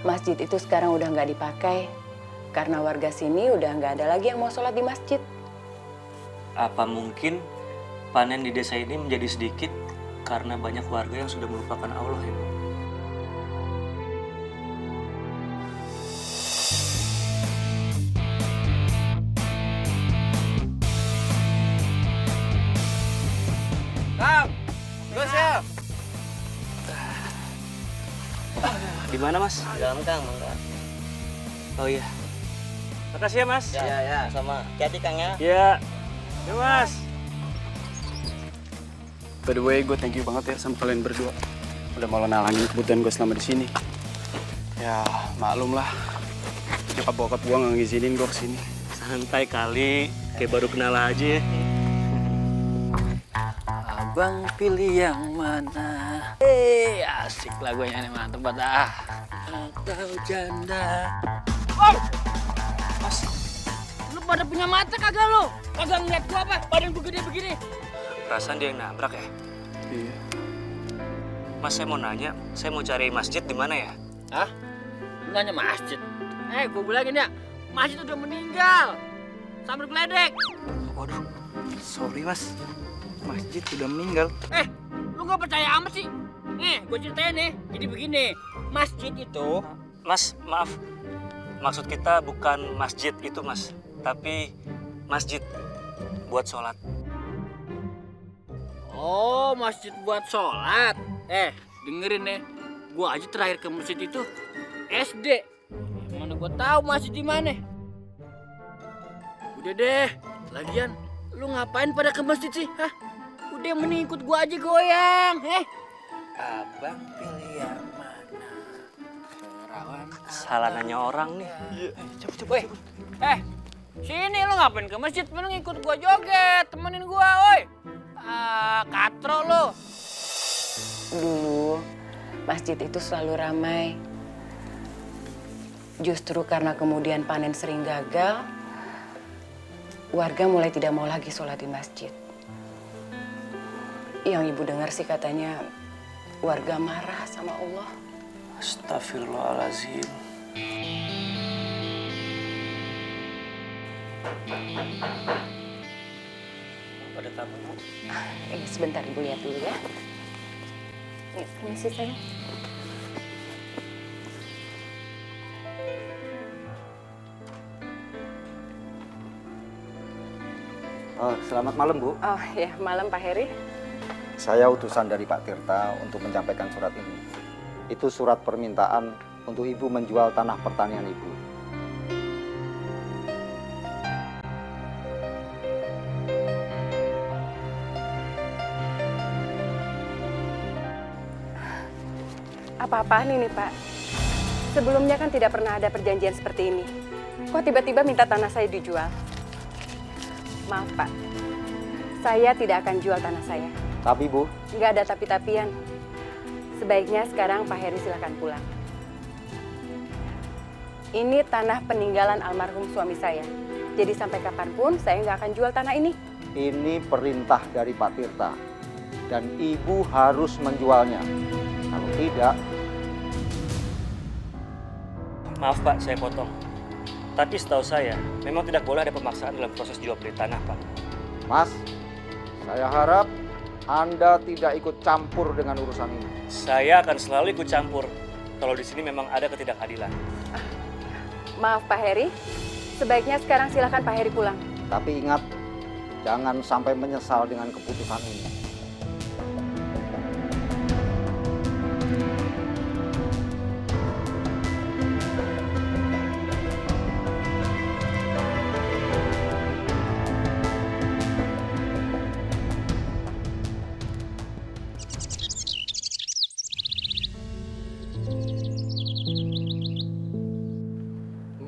masjid itu sekarang udah nggak dipakai karena warga sini udah nggak ada lagi yang mau sholat di masjid. Apa mungkin panen di desa ini menjadi sedikit karena banyak warga yang sudah melupakan Allah ya, Bu? Kang, terus ya? Di mana, Mas? Di dalam Kang, mangga. Oh iya. Makasih ya, Mas. Ya, sama. Hati Kang ya. Iya. Ya, Mas. By the way, gue thank you banget ya sama kalian berdua. Udah malah nalangin kebutuhan gue selama di sini. Ya, maklum lah. Nyokap bokap gue nggak ngizinin gue kesini. Santai kali, kayak baru kenal aja ya. Abang pilih yang mana? Asik lagunya nih, mantep banget ah. Atau janda. Om! Mas, lu pada punya mata kagak lu? Kagak ngeliat gua apa? Badan begini-begini. Perasaan dia yang nabrak ya? Iya. Mas, saya mau nanya, saya mau cari masjid di mana ya? Hah? Lu nanya masjid? Gua bilangin ya, masjid udah meninggal. Sambil geledek. Waduh, sorry mas. Masjid sudah meninggal. Lu gak percaya amat sih? Nih, gua ceritain nih. Jadi begini, masjid itu... Mas, maaf. Maksud kita bukan masjid itu, Mas. Tapi masjid buat sholat. Oh, masjid buat sholat. Dengerin nih. Gua aja terakhir ke masjid itu SD. Mana gua tahu masjid di mana. Udah deh. Lagian, lu ngapain pada ke masjid sih? Hah? Udah mending ikut gua aja goyang. Abang pilih yang mana? Perawan. Salah nanya orang nih. Woi, sini lu ngapain ke masjid? Mending ikut gua joget, temenin gua, oi. Katro lu. Dulu masjid itu selalu ramai. Justru karena kemudian panen sering gagal, warga mulai tidak mau lagi sholat di masjid. Yang ibu dengar sih katanya warga marah sama Allah. Astagfirullahaladzim. Pada tamu, Bu. Ini sebentar ibu lihat dulu ya. Ini permisi sayang. Selamat malam, Bu. Oh ya, malam Pak Heri. Saya utusan dari Pak Tirta untuk menyampaikan surat ini. Itu surat permintaan untuk Ibu menjual tanah pertanian Ibu. Apa-apaan ini Pak? Sebelumnya kan tidak pernah ada perjanjian seperti ini. Kok tiba-tiba minta tanah saya dijual? Maaf Pak, saya tidak akan jual tanah saya. Tapi, Bu, Nggak ada tapi-tapian. Sebaiknya sekarang Pak Heri silakan pulang. Ini tanah peninggalan almarhum suami saya. Jadi sampai kapanpun saya nggak akan jual tanah ini. ini perintah dari Pak Tirta. Dan Ibu harus menjualnya. Kalau tidak, Maaf Pak, saya potong. Tapi setahu saya, memang tidak boleh ada pemaksaan dalam proses jual beli tanah, Pak. Mas, saya harap Anda tidak ikut campur dengan urusan ini. Saya akan selalu ikut campur kalau di sini memang ada ketidakadilan. Maaf Pak Heri, sebaiknya sekarang silakan Pak Heri pulang. Tapi ingat, jangan sampai menyesal dengan keputusan ini.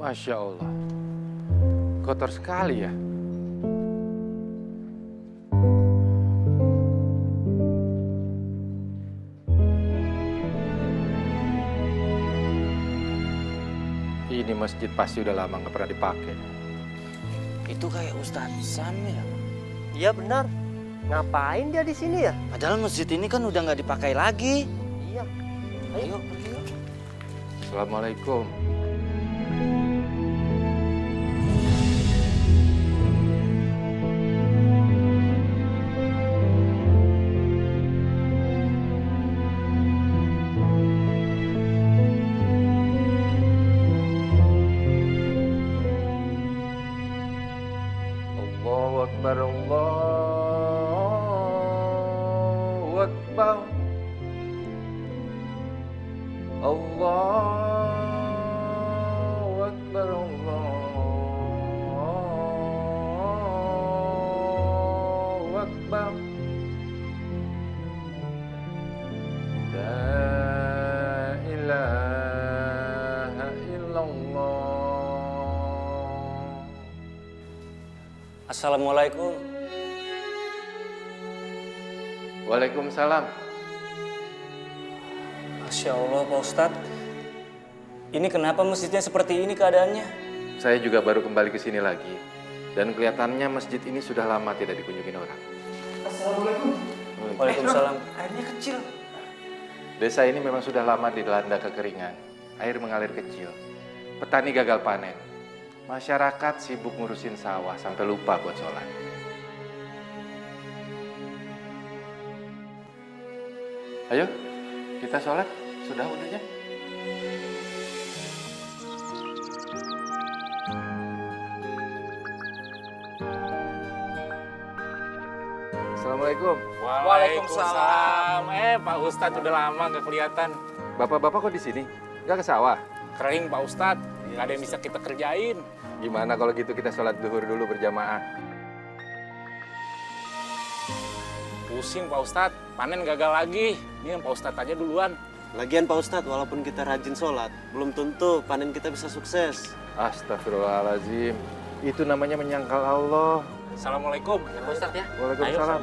Masya Allah, kotor sekali ya. Ini masjid pasti udah lama nggak pernah dipakai. Itu kayak Ustadz Sam ya? Iya benar. Ngapain dia di sini ya? Padahal masjid ini kan udah nggak dipakai lagi. Iya. Ayo pergi yuk. Assalamualaikum. Allahu Akbar, Allahu Akbar. Allahu Akbar, Allahu Akbar. La ilaha illallah. Assalamualaikum. Waalaikumsalam. Masya Allah Pak Ustadz. Ini kenapa masjidnya seperti ini keadaannya? Saya juga baru kembali ke sini lagi. Dan kelihatannya masjid ini sudah lama tidak dikunjungin orang. Waalaikumsalam. Desa ini memang sudah lama dilanda kekeringan. Air mengalir kecil. Petani gagal panen. Masyarakat sibuk ngurusin sawah sampai lupa buat sholat. Ayo, kita sholat. Sudah wudunya? Assalamualaikum. Waalaikumsalam. Pak Ustadz udah lama nggak kelihatan. Bapak-bapak kok di sini? Nggak ke sawah? Kering Pak Ustadz, nggak ada yang bisa kita kerjain. Gimana kalau gitu kita sholat duhur dulu berjamaah? Pusing Pak Ustadz, panen gagal lagi. Ini Pak Ustadz aja duluan. Lagian Pak Ustadz, walaupun kita rajin sholat, belum tentu panen kita bisa sukses. Astagfirullahaladzim. Itu namanya menyangkal Allah. Assalamualaikum. Ya Pak Ustadz ya. Waalaikumsalam.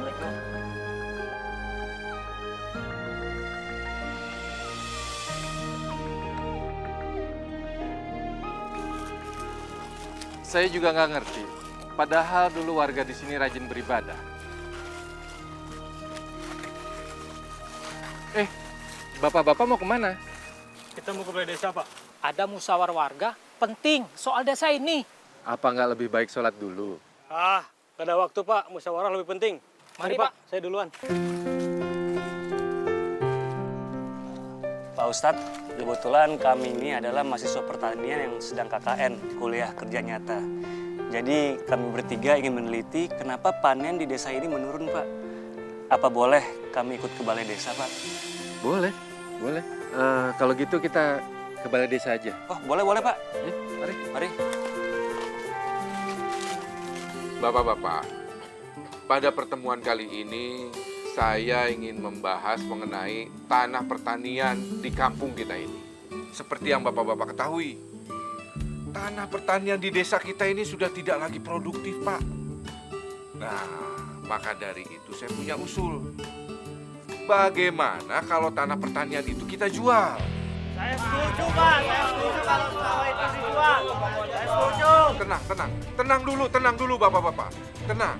Saya juga nggak ngerti. Padahal dulu warga di sini rajin beribadah. Bapak-bapak mau kemana? Kita mau ke balai desa, Pak. Ada musyawarah warga penting soal desa ini. Apa nggak lebih baik sholat dulu? Gak ada waktu, Pak. Musyawarah lebih penting. Mari, Pak. Saya duluan. Pak Ustadz, kebetulan kami ini adalah mahasiswa pertanian yang sedang KKN, kuliah kerja nyata. Jadi kami bertiga ingin meneliti kenapa panen di desa ini menurun, Pak. Apa boleh kami ikut ke balai desa, Pak? Boleh, boleh. Kalau gitu kita ke balai desa aja. Oh, boleh Pak. Mari. Mari. Bapak-bapak, pada pertemuan kali ini saya ingin membahas mengenai tanah pertanian di kampung kita ini. Seperti yang Bapak-bapak ketahui, tanah pertanian di desa kita ini sudah tidak lagi produktif, Pak. Nah, maka dari itu saya punya usul. Bagaimana kalau tanah pertanian itu kita jual? Saya setuju, Pak. Saya setuju kalau sawah itu dijual. Saya setuju. Tenang dulu, Bapak-bapak. Tenang.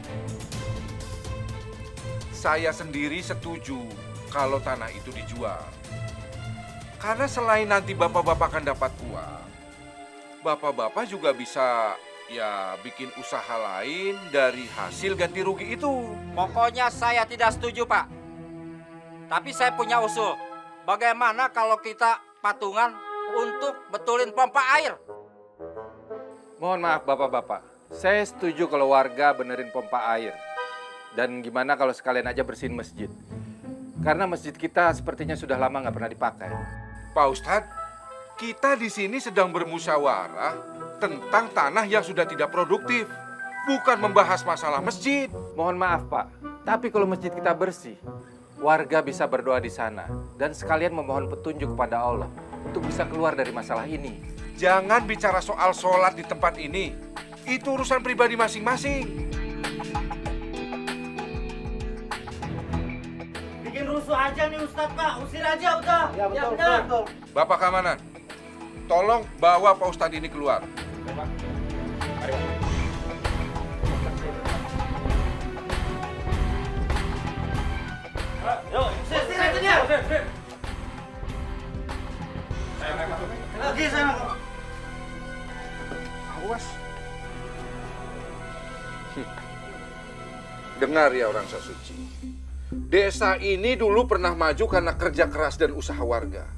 Saya sendiri setuju kalau tanah itu dijual. Karena selain nanti Bapak-bapak akan dapat uang, Bapak-bapak juga bisa bikin usaha lain dari hasil ganti rugi itu. Pokoknya saya tidak setuju, Pak. Tapi saya punya usul. Bagaimana kalau kita patungan untuk betulin pompa air? Mohon maaf Bapak-bapak, saya setuju kalau warga benerin pompa air. Dan gimana kalau sekalian aja bersihin masjid? Karena masjid kita sepertinya sudah lama nggak pernah dipakai. Pak Ustadz, kita di sini sedang bermusyawarah tentang tanah yang sudah tidak produktif. Bukan membahas masalah masjid. Mohon maaf Pak, tapi kalau masjid kita bersih, warga bisa berdoa di sana. Dan sekalian memohon petunjuk kepada Allah untuk bisa keluar dari masalah ini. Jangan bicara soal sholat di tempat ini. Itu urusan pribadi masing-masing. Bikin rusuh aja nih Ustadz, Pak. Usir aja udah. Ya betul. Bapak Keamanan, tolong bawa Pak Ustadz ini keluar. Yuk, usir aja dia. Lagi sana. Awas. Dengar ya orang Sasuci. Desa ini dulu pernah maju karena kerja keras dan usaha warga.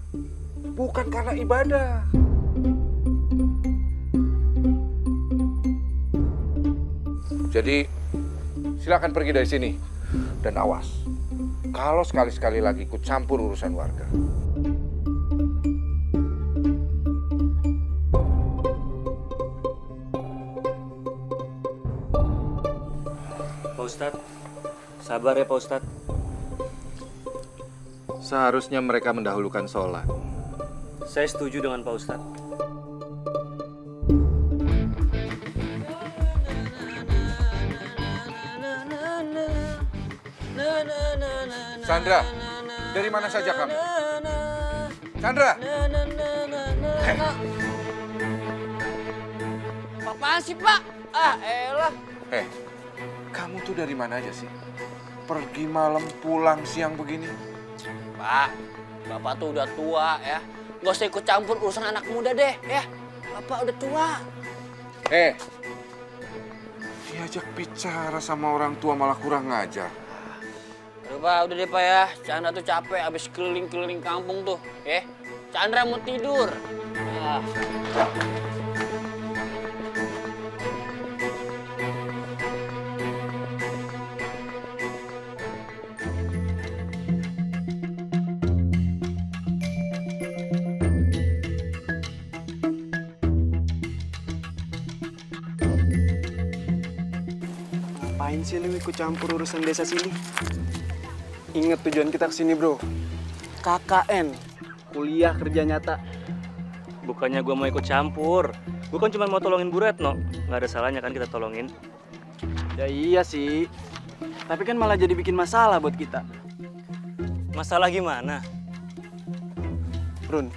Bukan karena ibadah. Jadi, silakan pergi dari sini. Dan awas, kalau sekali-sekali lagi ikut campur urusan warga. Pak Ustadz, sabar ya Pak Ustadz. Seharusnya mereka mendahulukan sholat. Saya setuju dengan Pak Ustadz. Sandra, dari mana saja kamu? Sandra! Apaan sih, Pak? Ah, elah. Kamu tuh dari mana aja sih? Pergi malam, pulang siang begini. Pak, Bapak tuh udah tua ya. Gak usah ikut campur urusan anak muda deh ya. Bapak udah tua. Diajak bicara sama orang tua malah kurang ngajar. Aduh, Pak, udah deh, Pak ya. Chandra tuh capek abis keliling-keliling kampung tuh. Chandra mau tidur. Ah. Ngapain sih lu ikut campur urusan desa sini? Ingat tujuan kita kesini, bro. KKN, kuliah kerja nyata. Bukannya gue mau ikut campur. Gue kan cuma mau tolongin Bu Retno. Nggak ada salahnya kan kita tolongin. Ya iya sih. Tapi kan malah jadi bikin masalah buat kita. Masalah gimana? Run,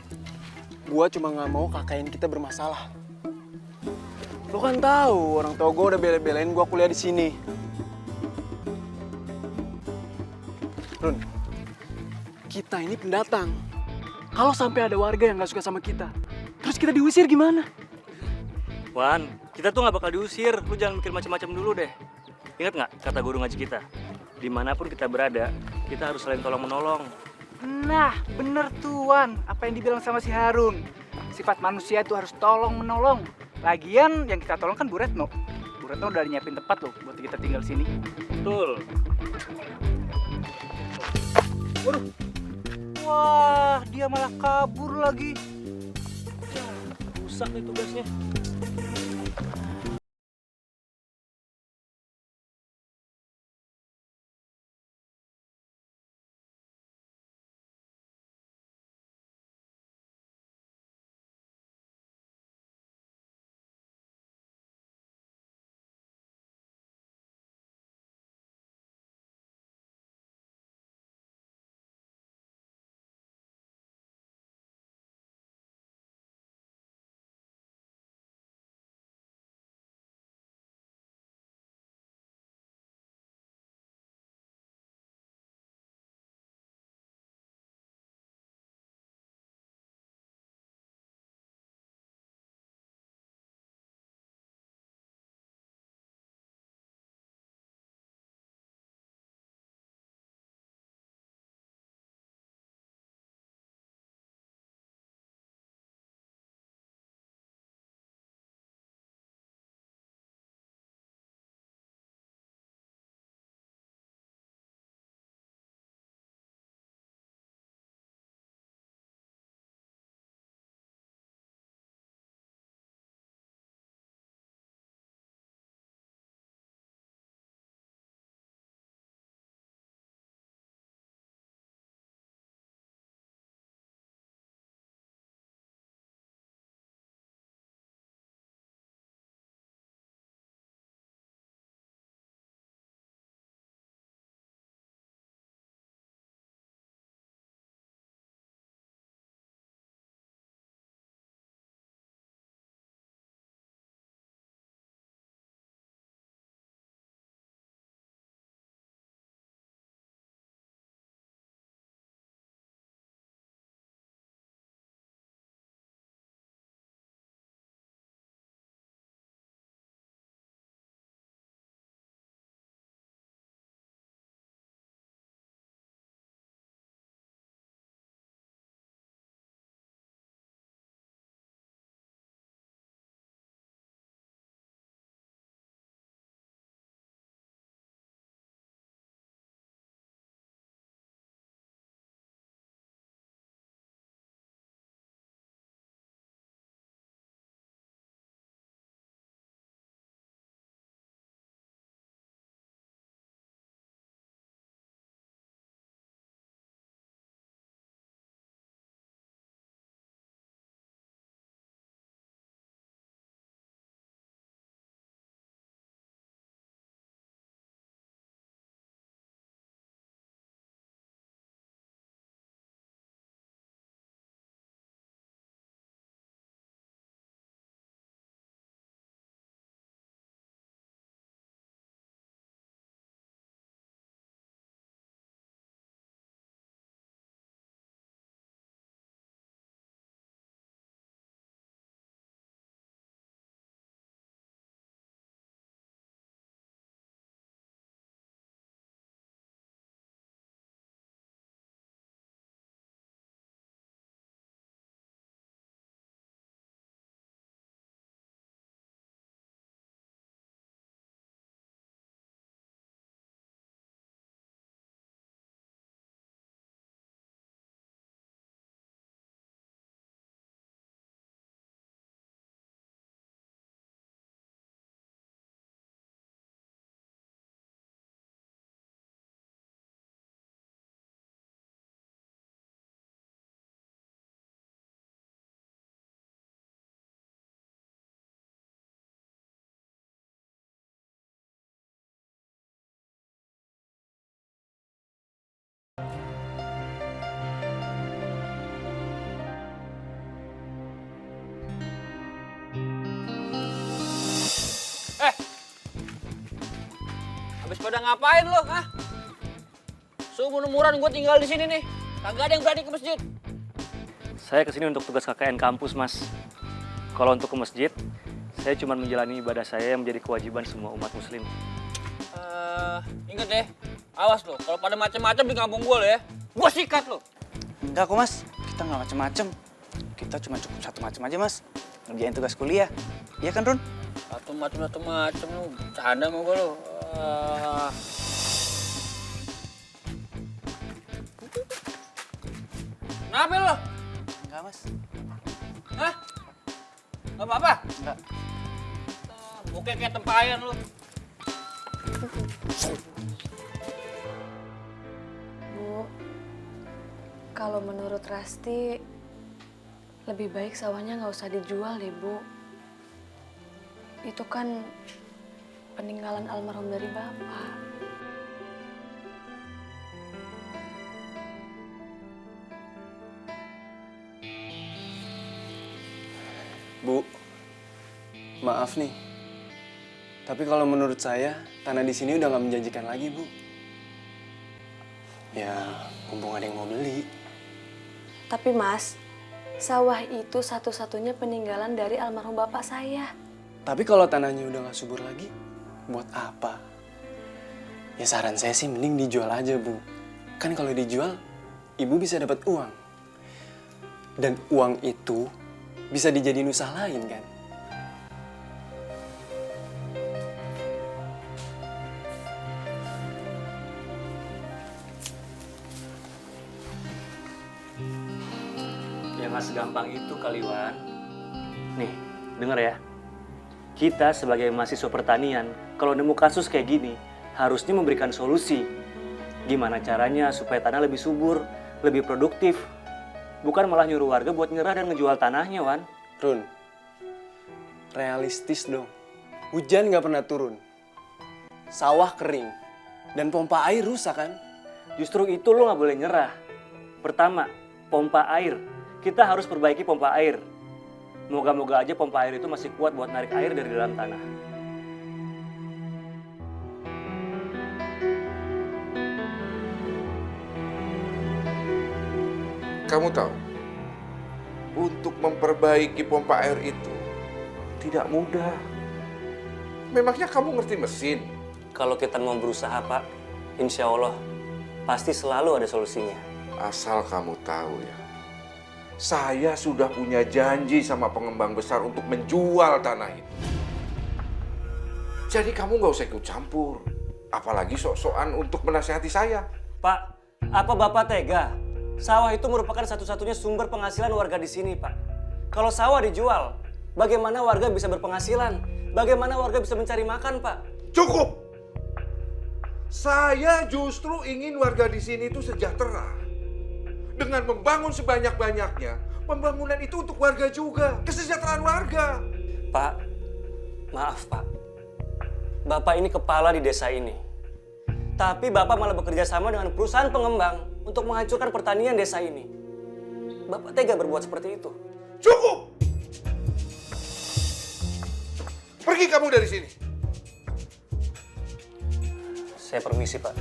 gua cuma nggak mau KKN kita bermasalah. Lo kan tahu orang tua gua udah bela-belain gua kuliah di sini. Run, kita ini pendatang. Kalau sampai ada warga yang nggak suka sama kita, terus kita diusir gimana? Wan, kita tuh nggak bakal diusir. Lu jangan mikir macam-macam dulu deh. Ingat nggak kata guru ngaji kita? Dimanapun kita berada, kita harus saling tolong-menolong. Nah, bener tuan apa yang dibilang sama si Harun. Sifat manusia itu harus tolong-menolong. Lagian yang kita tolong kan Bu Retno. Bu Retno udah nyiapin tempat loh buat kita tinggal sini. Betul. Waduh. Wah, dia malah kabur lagi. Rusak nih tugasnya. pada ngapain lo, hah? Seumur-umuran gue tinggal di sini nih. Kagak ada yang berani ke masjid. Saya kesini untuk tugas KKN kampus, Mas. Kalau untuk ke masjid, saya cuma menjalani ibadah saya yang menjadi kewajiban semua umat muslim. Ingat deh, awas lo. Kalau pada macam-macam di kampung gue lo ya, gue sikat lo. Enggak kok mas, kita nggak macem-macem. Kita cuma cukup satu macem aja mas, ngerjain tugas kuliah. Iya kan Run? Satu macam lo, bercanda sama gue lo. Kenapa lo? Enggak mas. Hah? Gak apa-apa? Enggak. Oke kayak tempayan lo. Bu, kalau menurut Rasti, lebih baik sawahnya nggak usah dijual deh, Bu. Itu kan peninggalan almarhum dari Bapak. Bu, maaf nih. Tapi kalau menurut saya, tanah di sini udah nggak menjanjikan lagi, Bu. Ya, mumpung ada yang mau beli. Tapi Mas, sawah itu satu-satunya peninggalan dari almarhum bapak saya. Tapi kalau tanahnya udah nggak subur lagi, buat apa? Ya saran saya sih mending dijual aja, Bu. Kan kalau dijual, Ibu bisa dapat uang. Dan uang itu bisa dijadiin usaha lain, kan? Ya nggak segampang itu kali, Wan. Nih, denger ya. Kita sebagai mahasiswa pertanian, kalau nemu kasus kayak gini, harusnya memberikan solusi. Gimana caranya supaya tanah lebih subur, lebih produktif. Bukan malah nyuruh warga buat nyerah dan ngejual tanahnya, Wan. Run, realistis dong. Hujan nggak pernah turun. Sawah kering. Dan pompa air rusak, kan? Justru itu lo nggak boleh nyerah. Pertama, pompa air. Kita harus perbaiki pompa air. Moga-moga aja pompa air itu masih kuat buat narik air dari dalam tanah. Kamu tahu, untuk memperbaiki pompa air itu tidak mudah. Memangnya kamu ngerti mesin? Kalau kita mau berusaha, Pak, insya Allah pasti selalu ada solusinya. Asal kamu tahu ya, saya sudah punya janji sama pengembang besar untuk menjual tanah itu. Jadi kamu nggak usah ikut campur, apalagi sok-sokan untuk menasihati saya. Pak, apa Bapak tega? Sawah itu merupakan satu-satunya sumber penghasilan warga di sini, Pak. Kalau sawah dijual, bagaimana warga bisa berpenghasilan? Bagaimana warga bisa mencari makan, Pak? Cukup! Saya justru ingin warga di sini itu sejahtera. Dengan membangun sebanyak-banyaknya, pembangunan itu untuk warga juga, kesejahteraan warga. Pak, maaf Pak. Bapak ini kepala di desa ini. Tapi Bapak malah bekerja sama dengan perusahaan pengembang untuk menghancurkan pertanian desa ini. Bapak tega berbuat seperti itu. Cukup! Pergi kamu dari sini. Saya permisi, Pak.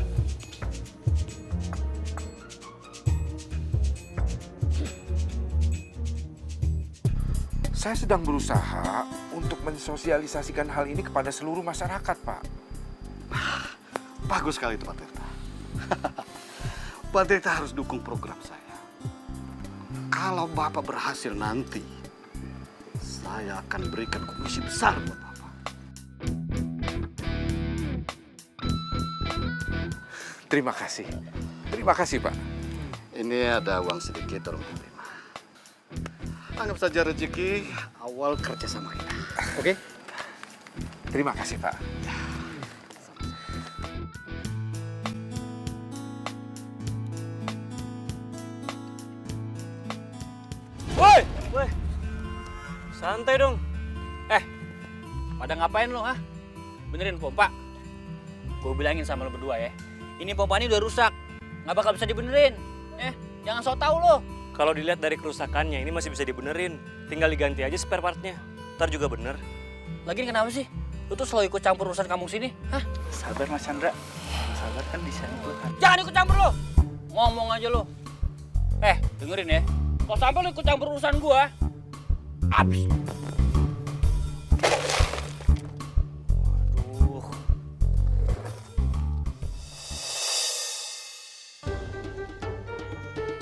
Saya sedang berusaha untuk mensosialisasikan hal ini kepada seluruh masyarakat, Pak. Bagus sekali itu, Pak Tirta. Pak Tirta harus dukung program saya. Kalau Bapak berhasil nanti, saya akan berikan komisi besar buat Bapak. Terima kasih. Terima kasih, Pak. Ini ada uang sedikit, tolong terima. Anggap saja rezeki awal kerja sama kita. Oke? Terima kasih, Pak. Woi! Woi, santai dong. Pada ngapain lo, ha? Benerin pompa. Gue bilangin sama lo berdua ya. Ini pompa ini udah rusak. Nggak bakal bisa dibenerin. Jangan sok tau lo. Kalau dilihat dari kerusakannya, ini masih bisa dibenerin. Tinggal diganti aja spare partnya. Ntar juga bener. Lagian kenapa sih? Lu tuh selalu ikut campur urusan kampung sini, hah? Sabar Mas Chandra. Sabar kan disayang Tuhan. Jangan ikut campur lo. Ngomong aja lo. Dengerin ya. Kalau sampai lo ikut campur urusan gua, abis. Aduh.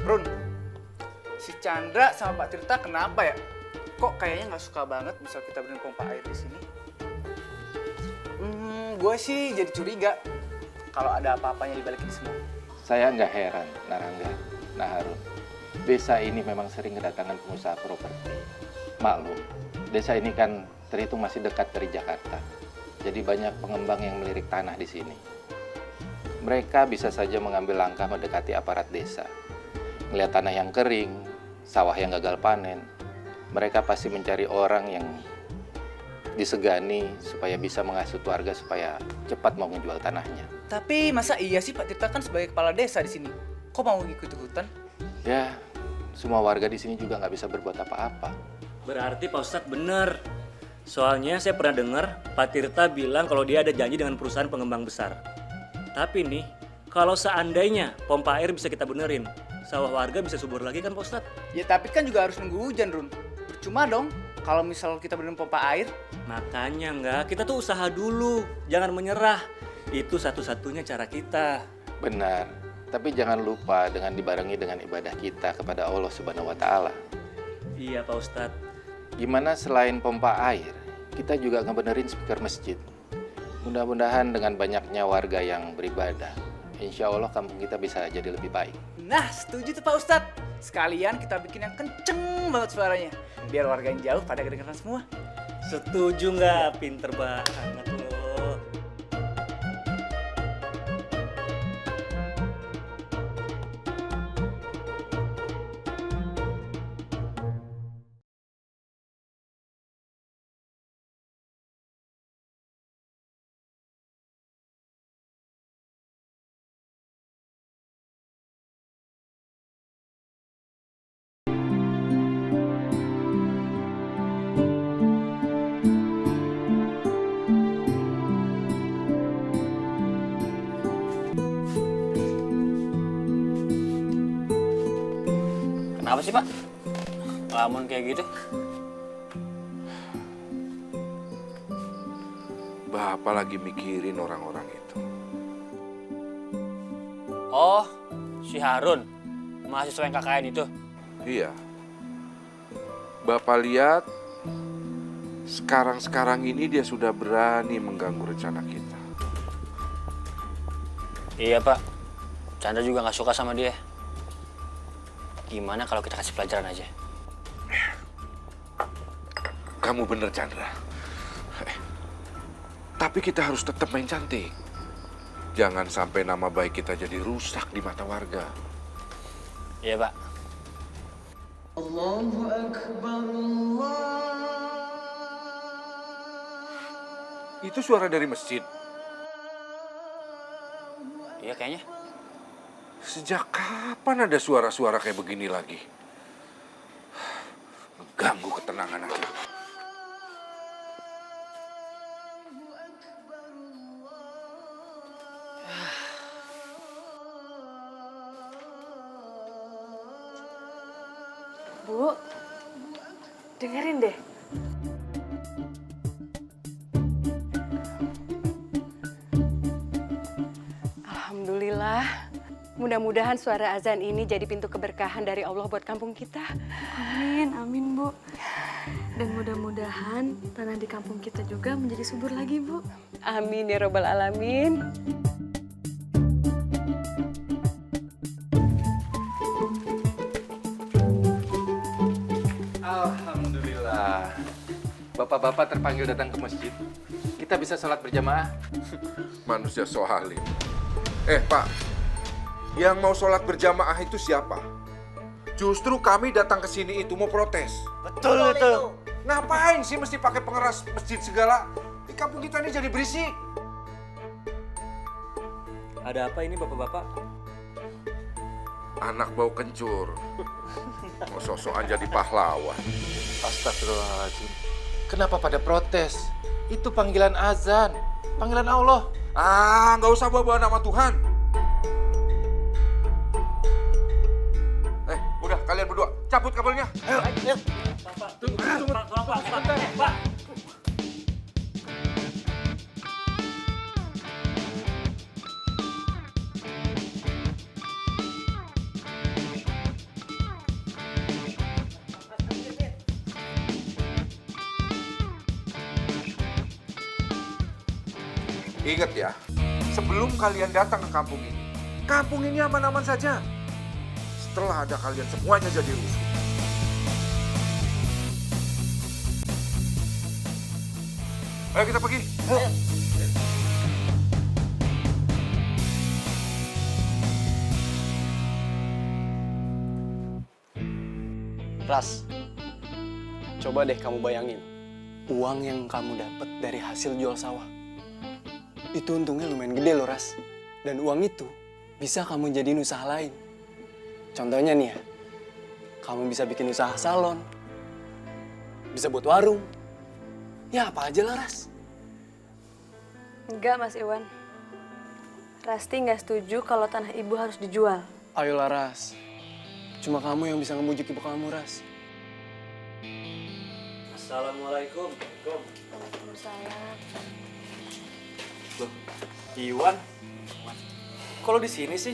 Run, si Chandra sama Pak Tirta kenapa ya? Kok kayaknya nggak suka banget misal kita benerin pompa air di sini? Gue sih jadi curiga kalau ada apa-apanya di balik ini semua. Saya nggak heran, Narangga, Harun. Desa ini memang sering kedatangan pengusaha properti. Maklum, desa ini kan terhitung masih dekat dari Jakarta. Jadi banyak pengembang yang melirik tanah di sini. Mereka bisa saja mengambil langkah mendekati aparat desa. Melihat tanah yang kering, sawah yang gagal panen, mereka pasti mencari orang yang disegani supaya bisa menghasut warga supaya cepat mau menjual tanahnya. Tapi masa iya sih Pak Tirta kan sebagai kepala desa di sini? Kok mau ikut-ikutan? Ya, semua warga di sini juga nggak bisa berbuat apa-apa. Berarti Pak Ustadz bener. Soalnya saya pernah dengar Pak Tirta bilang kalau dia ada janji dengan perusahaan pengembang besar. Tapi nih, kalau seandainya pompa air bisa kita benerin, sawah warga bisa subur lagi kan Pak Ustadz? Ya tapi kan juga harus nunggu hujan, Run. Percuma dong kalau misal kita benerin pompa air. Makanya enggak, kita tuh usaha dulu, jangan menyerah. Itu satu-satunya cara kita. Benar, tapi jangan lupa dengan dibarengi dengan ibadah kita kepada Allah Subhanahu wa Ta'ala. Iya Pak Ustadz. Gimana selain pompa air, kita juga ngebenerin speaker masjid. Mudah-mudahan dengan banyaknya warga yang beribadah, insya Allah kampung kita bisa jadi lebih baik. Nah, setuju tuh Pak Ustadz. Sekalian kita bikin yang kenceng banget suaranya. Biar warga yang jauh pada kedengeran semua. Setuju nggak? Pinter banget loh. Kenapa sih, Pak? Ngelamun kayak gitu? Bapak lagi mikirin orang-orang itu. Oh, si Harun, mahasiswa yang KKN itu. Iya. Bapak lihat, sekarang-sekarang ini dia sudah berani mengganggu rencana kita. Iya, Pak. Chandra juga nggak suka sama dia. Gimana kalau kita kasih pelajaran aja? Kamu bener, Chandra. Tapi kita harus tetap main cantik. Jangan sampai nama baik kita jadi rusak di mata warga. Iya, Pak. Allahu Akbar, Itu suara dari masjid. Iya, kayaknya. Sejak kapan ada suara-suara kayak begini lagi? Mengganggu ketenangan aja. Bu, dengerin deh. Alhamdulillah. Mudah-mudahan suara azan ini jadi pintu keberkahan dari Allah buat kampung kita. Amin, amin Bu. Dan mudah-mudahan tanah di kampung kita juga menjadi subur lagi, Bu. Amin ya robbal alamin. Alhamdulillah. Bapak-bapak terpanggil datang ke masjid. Kita bisa sholat berjamaah. Manusia sohalim. Pak, yang mau sholat berjamaah itu siapa? Justru kami datang ke sini itu mau protes. Betul itu. Ngapain sih mesti pakai pengeras masjid segala? Di kampung kita ini jadi berisik. Ada apa ini bapak-bapak? Anak bau kencur. Mau sosokan jadi pahlawan. Astagfirullahaladzim. Kenapa pada protes? Itu panggilan azan. Panggilan Allah. Nggak usah bawa nama Tuhan. Udah, kalian berdua, cabut kabelnya. Ayo, ayo. Tunggu, Pak. Ingat ya, sebelum kalian datang ke kampung ini aman-aman saja. Setelah ada kalian semuanya jadi rusuh. Ayo kita pergi. Ayo. Ras, coba deh kamu bayangin. Uang yang kamu dapat dari hasil jual sawah. Itu untungnya lumayan gede loh, Ras. Dan uang itu bisa kamu jadiin usaha lain. Contohnya nih ya, kamu bisa bikin usaha salon, bisa buat warung, ya apa aja lah, Ras. Enggak, Mas Iwan. Rasti nggak setuju kalau tanah ibu harus dijual. Ayolah, Ras. Cuma kamu yang bisa ngebujuk ibu kamu, Ras. Assalamualaikum. Waalaikumsalam. Loh, Iwan? Kok lo di sini sih?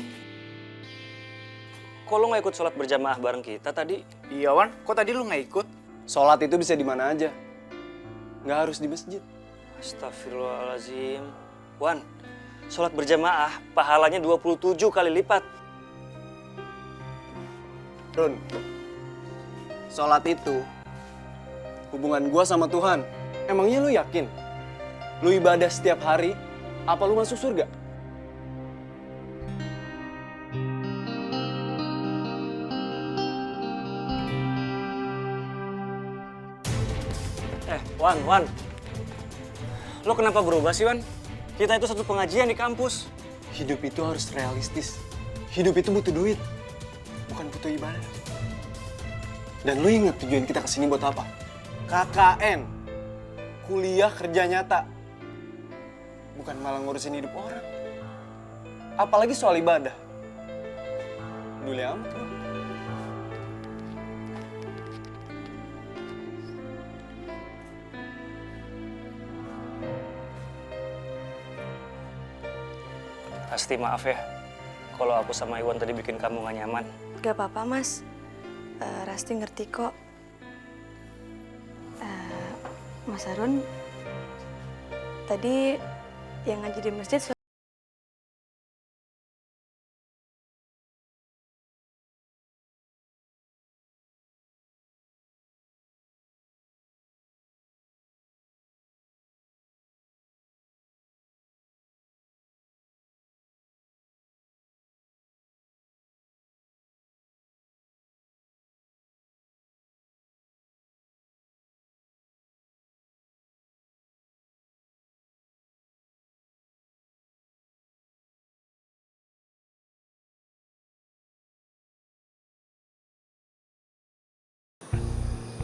Kok lo nggak ikut sholat berjamaah bareng kita tadi? Iya, Wan. Kok tadi lu nggak ikut? Sholat itu bisa di mana aja. Nggak harus di masjid. Astagfirullahaladzim. Wan, sholat berjamaah pahalanya 27 kali lipat. Run, sholat itu hubungan gua sama Tuhan. Emangnya lu yakin? Lu ibadah setiap hari, apa lu masuk surga? Wan. Lo kenapa berubah sih, Wan? Kita itu satu pengajian di kampus. Hidup itu harus realistis. Hidup itu butuh duit, bukan butuh ibadah. Dan lu inget tujuan kita kesini buat apa? KKN, kuliah kerja nyata. Bukan malah ngurusin hidup orang. Apalagi soal ibadah. Peduli amat lu. Pasti maaf ya, kalau aku sama Iwan tadi bikin kamu gak nyaman. Gak apa-apa, Mas. Rasti ngerti kok. Mas Harun, tadi yang ngaji di masjid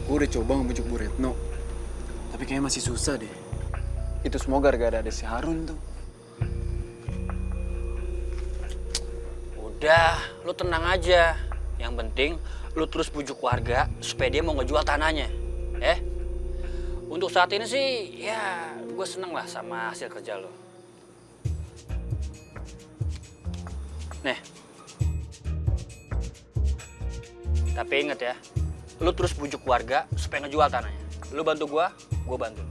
Gue udah coba ngebujuk Bu Retno, tapi kayaknya masih susah deh. Itu semua gara-gara ada si Harun tuh. Udah, lu tenang aja. Yang penting lu terus bujuk warga supaya dia mau ngejual tanahnya. Untuk saat ini sih, ya gue seneng lah sama hasil kerja lo. Nih. Tapi inget ya, lu terus bujuk warga supaya ngejual tanahnya. Lu bantu gua bantu.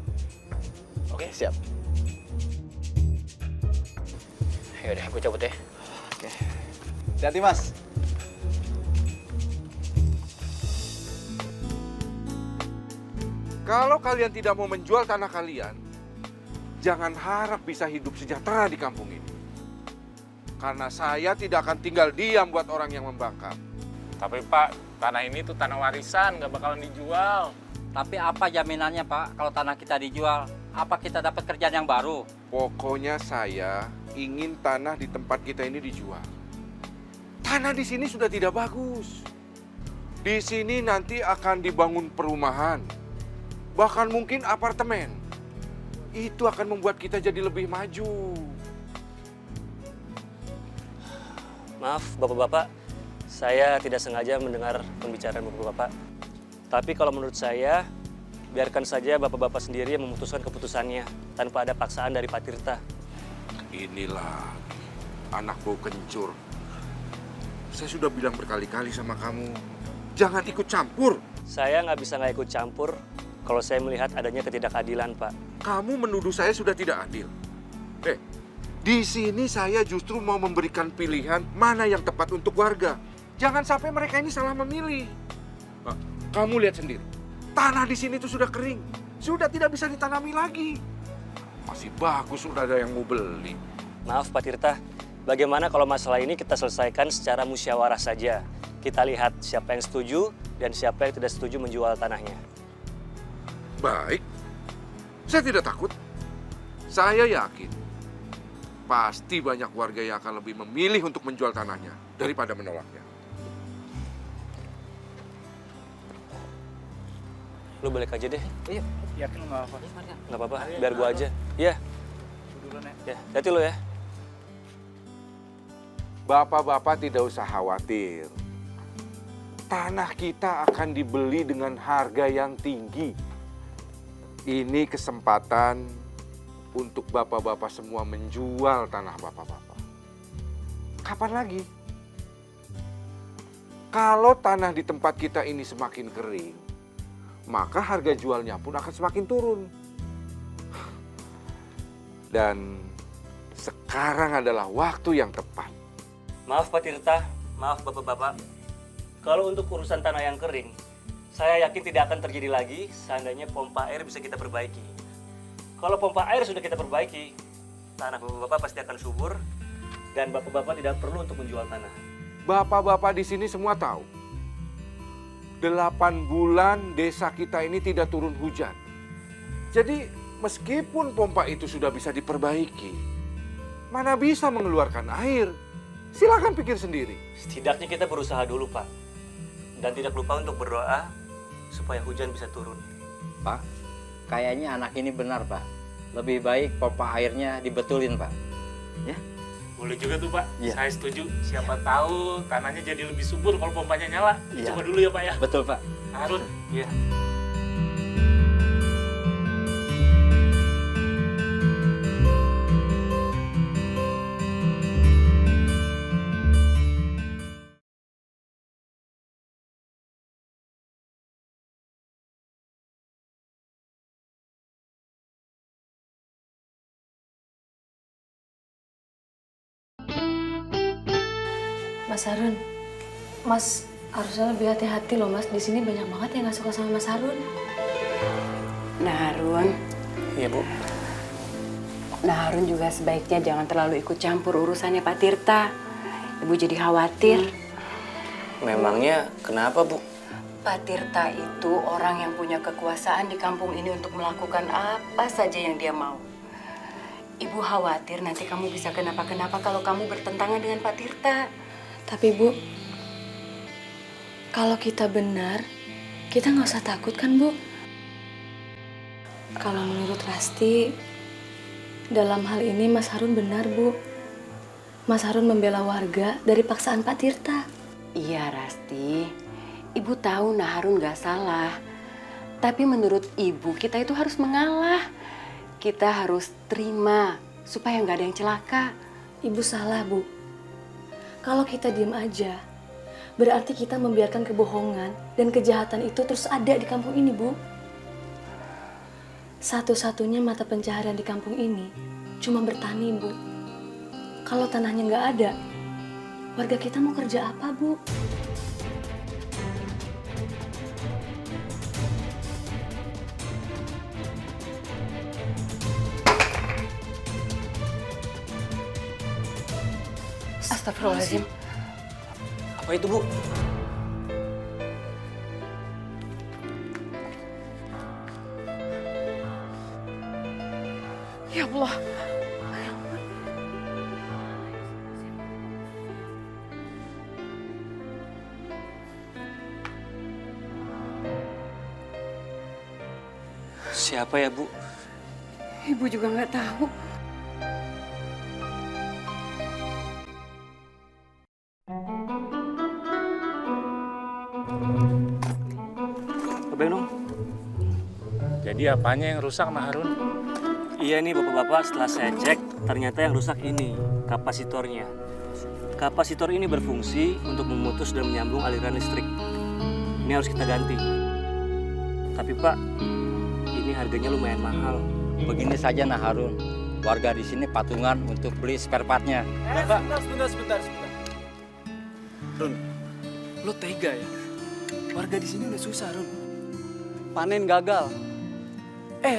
Oke? Siap. Yaudah, gue cabut ya. Oke. Hati-hati, Mas. Kalau kalian tidak mau menjual tanah kalian, jangan harap bisa hidup sejahtera di kampung ini. Karena saya tidak akan tinggal diam buat orang yang membangkang. Tapi Pak, tanah ini tuh tanah warisan, nggak bakalan dijual. Tapi apa jaminannya, Pak, kalau tanah kita dijual? Apa kita dapat kerjaan yang baru? Pokoknya saya ingin tanah di tempat kita ini dijual. Tanah di sini sudah tidak bagus. Di sini nanti akan dibangun perumahan, bahkan mungkin apartemen. Itu akan membuat kita jadi lebih maju. Maaf, Bapak-Bapak, saya tidak sengaja mendengar pembicaraan Bapak-Bapak. Tapi kalau menurut saya, biarkan saja Bapak-Bapak sendiri yang memutuskan keputusannya tanpa ada paksaan dari Pak Tirta. Inilah anak bau kencur. Saya sudah bilang berkali-kali sama kamu, jangan ikut campur. Saya nggak bisa nggak ikut campur kalau saya melihat adanya ketidakadilan, Pak. Kamu menuduh saya sudah tidak adil. Di sini saya justru mau memberikan pilihan mana yang tepat untuk warga. Jangan sampai mereka ini salah memilih. Nah, kamu lihat sendiri, tanah di sini itu sudah kering, sudah tidak bisa ditanami lagi. Masih bagus sudah ada yang mau beli. Maaf Pak Tirta, bagaimana kalau masalah ini kita selesaikan secara musyawarah saja? Kita lihat siapa yang setuju dan siapa yang tidak setuju menjual tanahnya. Baik, saya tidak takut. Saya yakin pasti banyak warga yang akan lebih memilih untuk menjual tanahnya daripada menolaknya. Lu balik aja deh. Iya, yakin nggak apa-apa? Nggak apa-apa, biar gua aja. Iya. Duluan ya. Ya, hati lo ya. Bapak-bapak tidak usah khawatir. Tanah kita akan dibeli dengan harga yang tinggi. Ini kesempatan untuk bapak-bapak semua menjual tanah bapak-bapak. Kapan lagi? Kalau tanah di tempat kita ini semakin kering, maka harga jualnya pun akan semakin turun. Dan sekarang adalah waktu yang tepat. Maaf Pak Tirta, maaf Bapak-Bapak. Kalau untuk urusan tanah yang kering, saya yakin tidak akan terjadi lagi seandainya pompa air bisa kita perbaiki. Kalau pompa air sudah kita perbaiki, tanah Bapak-Bapak pasti akan subur dan Bapak-Bapak tidak perlu untuk menjual tanah. Bapak-bapak di sini semua tahu. 8 bulan desa kita ini tidak turun hujan. Jadi meskipun pompa itu sudah bisa diperbaiki, mana bisa mengeluarkan air? Silakan pikir sendiri. Setidaknya kita berusaha dulu Pak. Dan tidak lupa untuk berdoa supaya hujan bisa turun. Pak, kayaknya anak ini benar, Pak. Lebih baik pompa airnya dibetulin, Pak. Ya? Boleh juga tuh, Pak. Iya. Saya setuju. Siapa tahu tanahnya jadi lebih subur kalau pompanya nyala. Iya. Coba dulu ya, Pak ya. Betul, Pak. Harun. Iya. Mas Harun, Mas harusnya lebih hati-hati loh Mas. Di sini banyak banget yang nggak suka sama Mas Harun. Nah Harun. Iya Bu. Nah Harun juga sebaiknya jangan terlalu ikut campur urusannya Pak Tirta. Ibu jadi khawatir. Memangnya kenapa Bu? Pak Tirta itu orang yang punya kekuasaan di kampung ini untuk melakukan apa saja yang dia mau. Ibu khawatir nanti kamu bisa kenapa-kenapa kalau kamu bertentangan dengan Pak Tirta. Tapi Bu, kalau kita benar, kita nggak usah takut kan Bu? Kalau menurut Rasti, dalam hal ini Mas Harun benar Bu. Mas Harun membela warga dari paksaan Pak Tirta. Iya Rasti, Ibu tahu Nah Harun nggak salah. Tapi menurut Ibu kita itu harus mengalah. Kita harus terima supaya nggak ada yang celaka. Ibu salah Bu. Kalau kita diem aja, berarti kita membiarkan kebohongan dan kejahatan itu terus ada di kampung ini, Bu. Satu-satunya mata pencaharian di kampung ini cuma bertani, Bu. Kalau tanahnya nggak ada, warga kita mau kerja apa, Bu? Astagfirullahaladzim. Apa itu Bu? Ya Allah. Siapa ya Bu? Ibu juga nggak tahu. Jadi apanya yang rusak, Mak Harun? Iya nih bapak-bapak, setelah saya cek, ternyata yang rusak ini, kapasitornya. Kapasitor ini berfungsi untuk memutus dan menyambung aliran listrik. Ini harus kita ganti. Tapi Pak, ini harganya lumayan mahal. Begini saja Nah Harun, warga di sini patungan untuk beli spare partnya. Sebentar. Run, lo tega ya? Warga di sini udah susah, Run. Panen gagal.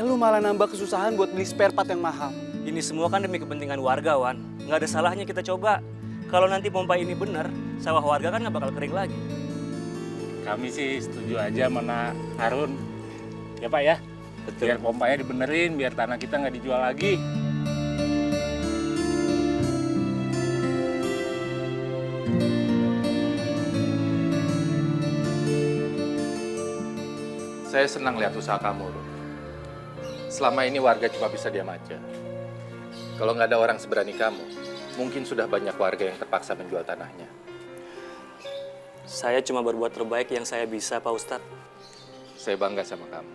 Lu malah nambah kesusahan buat beli spare part yang mahal. Ini semua kan demi kepentingan warga, Wan. Nggak ada salahnya kita coba. Kalau nanti pompa ini benar, sawah warga kan nggak bakal kering lagi. Kami sih setuju aja mana Harun. Ya Pak ya? Biar pompanya dibenerin, biar tanah kita nggak dijual lagi. Saya senang lihat usaha kamu, Rum. Selama ini warga cuma bisa diam aja. Kalau nggak ada orang seberani kamu, mungkin sudah banyak warga yang terpaksa menjual tanahnya. Saya cuma berbuat terbaik yang saya bisa, Pak Ustadz. Saya bangga sama kamu.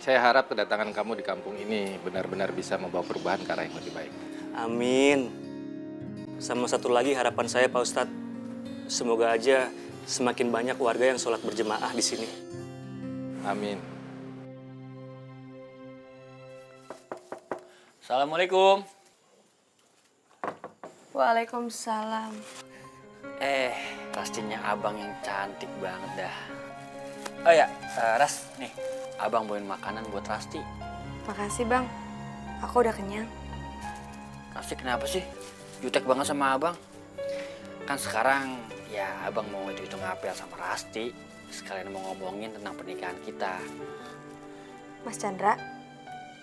Saya harap kedatangan kamu di kampung ini benar-benar bisa membawa perubahan ke arah yang lebih baik. Amin. Sama satu lagi harapan saya, Pak Ustadz. Semoga aja semakin banyak warga yang sholat berjemaah di sini. Amin. Assalamualaikum. Waalaikumsalam. Pastinya abang yang cantik banget dah. Oh ya, Ras, nih, abang bawain makanan buat Rasti. Makasih bang, aku udah kenyang. Rasti kenapa sih? Jutek banget sama abang. Kan sekarang ya abang mau hitung apel sama Rasti. Sekalian mau ngomongin tentang pernikahan kita. Mas Chandra,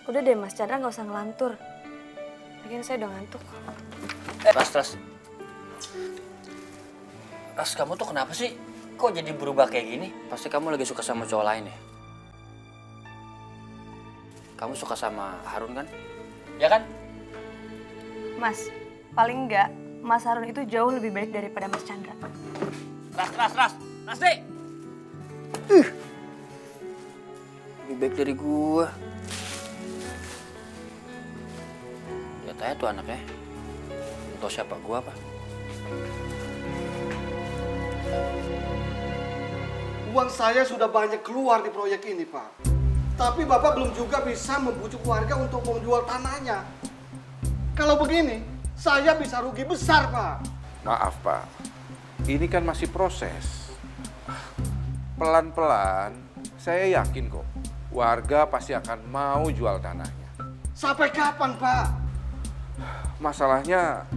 udah deh Mas Chandra nggak usah ngelantur. Lagian saya udah ngantuk. Ras, kamu tuh kenapa sih? Kok jadi berubah kayak gini? Pasti kamu lagi suka sama cowok lain ya? Kamu suka sama Harun kan? Ya kan? Mas, paling enggak Mas Harun itu jauh lebih baik daripada Mas Chandra. Ras deh! Lebih baik dari gua. Lihat aja tuh anaknya. Entah siapa gua apa. Uang saya sudah banyak keluar di proyek ini, Pak. Tapi Bapak belum juga bisa membujuk warga untuk menjual tanahnya. Kalau begini, saya bisa rugi besar, Pak. Maaf Pak, ini kan masih proses. Pelan-pelan, saya yakin kok warga pasti akan mau jual tanahnya. Sampai kapan, Pak? Masalahnya,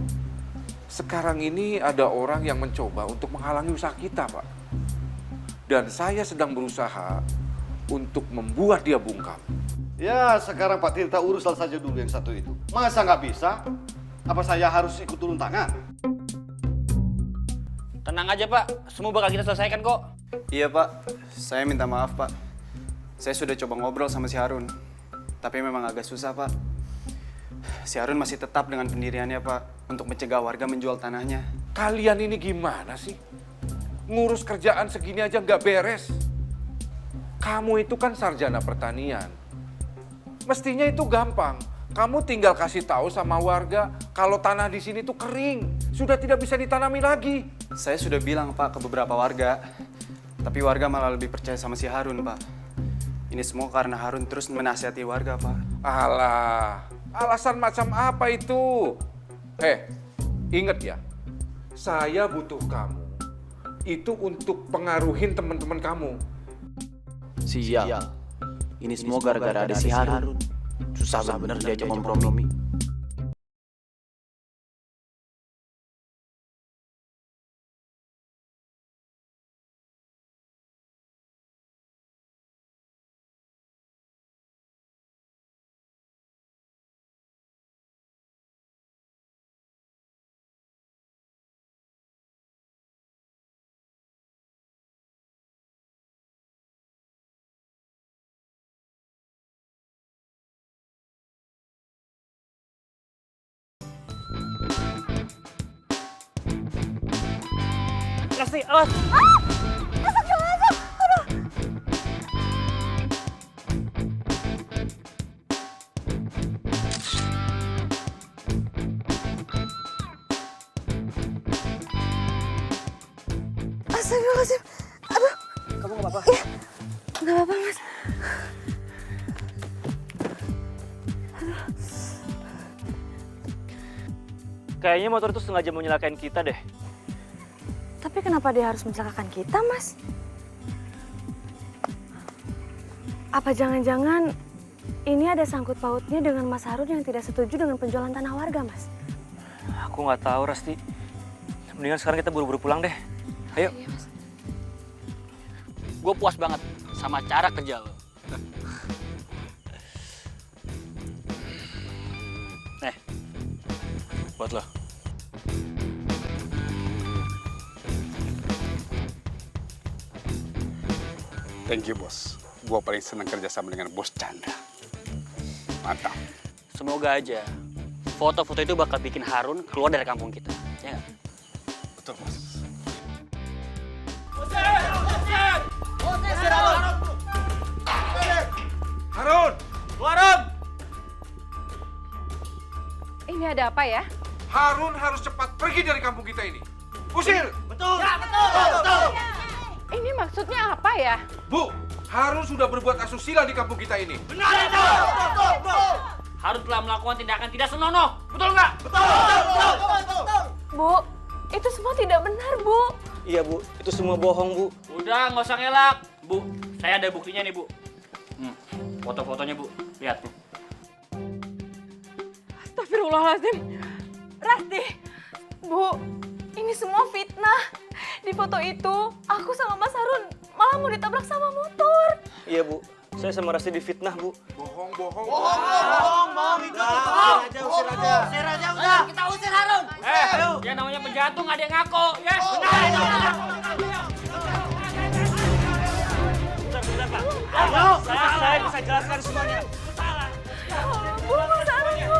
sekarang ini ada orang yang mencoba untuk menghalangi usaha kita, Pak. Dan saya sedang berusaha untuk membuat dia bungkam. Ya, sekarang Pak Tirta urus saja dulu yang satu itu. Masa nggak bisa? Apa saya harus ikut turun tangan? Tenang aja Pak, semua bakal kita selesaikan kok. Iya Pak, saya minta maaf Pak. Saya sudah coba ngobrol sama si Harun. Tapi memang agak susah Pak. Si Harun masih tetap dengan pendiriannya Pak. Untuk mencegah warga menjual tanahnya. Kalian ini gimana sih? Ngurus kerjaan segini aja nggak beres. Kamu itu kan sarjana pertanian. Mestinya itu gampang. Kamu tinggal kasih tahu sama warga kalau tanah di sini tuh kering, sudah tidak bisa ditanami lagi. Saya sudah bilang Pak ke beberapa warga, tapi warga malah lebih percaya sama si Harun Pak. Ini semua karena Harun terus menasihati warga Pak. Alah, alasan macam apa itu? Ingat ya, saya butuh kamu itu untuk pengaruhin teman-teman kamu. Sial. Ini semua gara-gara ada si Harun. Susah bener diajak kompromi. Rasti, awas! Masuk. Aduh. Astagfirullahaladzim. Aduh. Kamu nggak apa-apa? Iya. Nggak apa-apa, Mas. Kayaknya motor itu sengaja mau nyelakain kita deh. Tapi kenapa dia harus mencelakakan kita, Mas? Apa jangan-jangan ini ada sangkut pautnya dengan Mas Harun yang tidak setuju dengan penjualan tanah warga, Mas? Aku nggak tahu, Rasti. Mendingan sekarang kita buru-buru pulang deh. Ayo. Iya, Mas. Gue puas banget sama cara kerja lo. Nih, buat lo. Thank you, bos. Gua paling senang kerjasama dengan bos Chandra. Mantap. Semoga aja foto-foto itu bakal bikin Harun keluar dari kampung kita. Ya nggak? Betul, bos. Harun! Harun! Ini ada apa ya? Harun harus cepat pergi dari kampung kita ini. Usir! Betul. Ya, betul. Ini maksudnya apa ya? Bu, Harun sudah berbuat asusila di kampung kita ini. Benar, betul. Harun telah melakukan tindakan tidak senonoh. Betul nggak? Betul. Bu, itu semua tidak benar, Bu. Iya, Bu. Itu semua bohong, Bu. Udah, nggak usah ngelak. Bu, saya ada buktinya nih, Bu. Foto-fotonya, Bu. Lihat, Bu. Astagfirullahaladzim. Rasti. Bu, ini semua fitnah. Di foto itu, aku sama Mas Harun malah mau ditabrak sama motor. Iya, Bu. Saya sama Rasti difitnah, Bu. Bohong. Bohong itu. Usir aja udah. Kita usir Harun. Yang namanya penjahat tuh nggak ada yang ngaku, ya? Bentar, Pak. Saya bisa jelaskan semuanya. Bu, Mas Harun, Bu.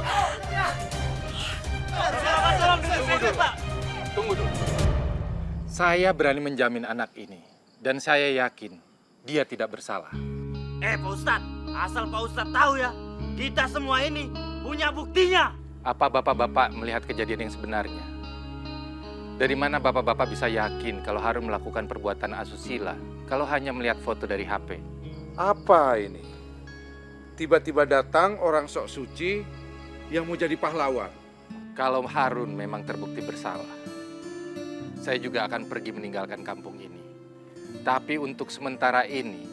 Tunggu dulu. Saya berani menjamin anak ini. Dan saya yakin dia tidak bersalah. Pak Ustadz, asal Pak Ustadz tahu ya, kita semua ini punya buktinya. Apa bapak-bapak melihat kejadian yang sebenarnya? Dari mana bapak-bapak bisa yakin kalau Harun melakukan perbuatan asusila kalau hanya melihat foto dari HP? Apa ini? Tiba-tiba datang orang sok suci yang mau jadi pahlawan. Kalau Harun memang terbukti bersalah, saya juga akan pergi meninggalkan kampung ini. Tapi untuk sementara ini,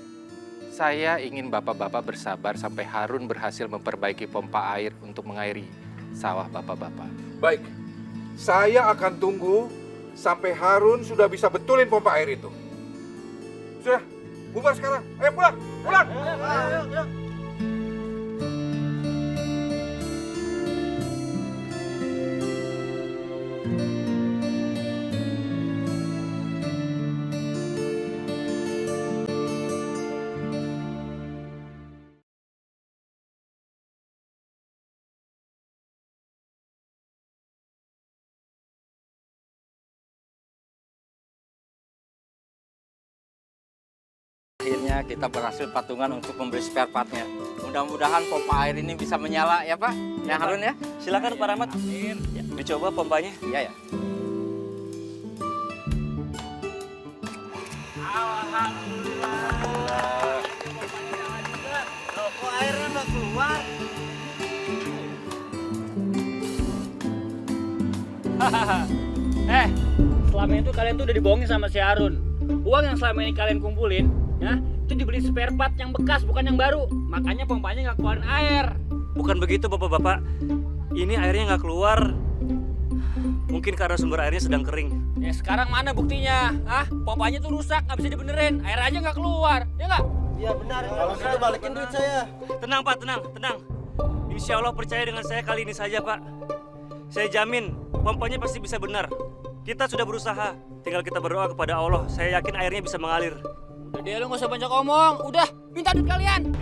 saya ingin bapak-bapak bersabar sampai Harun berhasil memperbaiki pompa air untuk mengairi sawah bapak-bapak. Baik, saya akan tunggu sampai Harun sudah bisa betulin pompa air itu. Sudah, bubar sekarang. Ayo pulang. Ayo. Akhirnya kita berhasil patungan untuk membeli spare partnya. Mudah-mudahan pompa air ini bisa menyala ya Pak. Ya Harun ya. Silakan Pak Rahmat. Ya, dicoba pompanya. Iya ya. Alhamdulillah. Loh, kok airnya nggak keluar? Selama itu kalian tuh udah dibohongin sama si Harun. Uang yang selama ini kalian kumpulin, ya, itu dibeli spare part yang bekas, bukan yang baru. Makanya pompanya nggak keluarin air. Bukan begitu, Bapak-bapak. Ini airnya nggak keluar. Mungkin karena sumber airnya sedang kering. Ya sekarang mana buktinya? Pompanya tuh rusak, nggak bisa dibenerin. Air aja nggak keluar, ya nggak? Iya benar. Kalau gitu balikin duit saya. Tenang, Pak, tenang. Insya Allah percaya dengan saya kali ini saja, Pak. Saya jamin pompanya pasti bisa benar. Kita sudah berusaha, tinggal kita berdoa kepada Allah. Saya yakin airnya bisa mengalir. Udah deh, lu nggak usah banyak ngomong. Udah, minta duit kalian.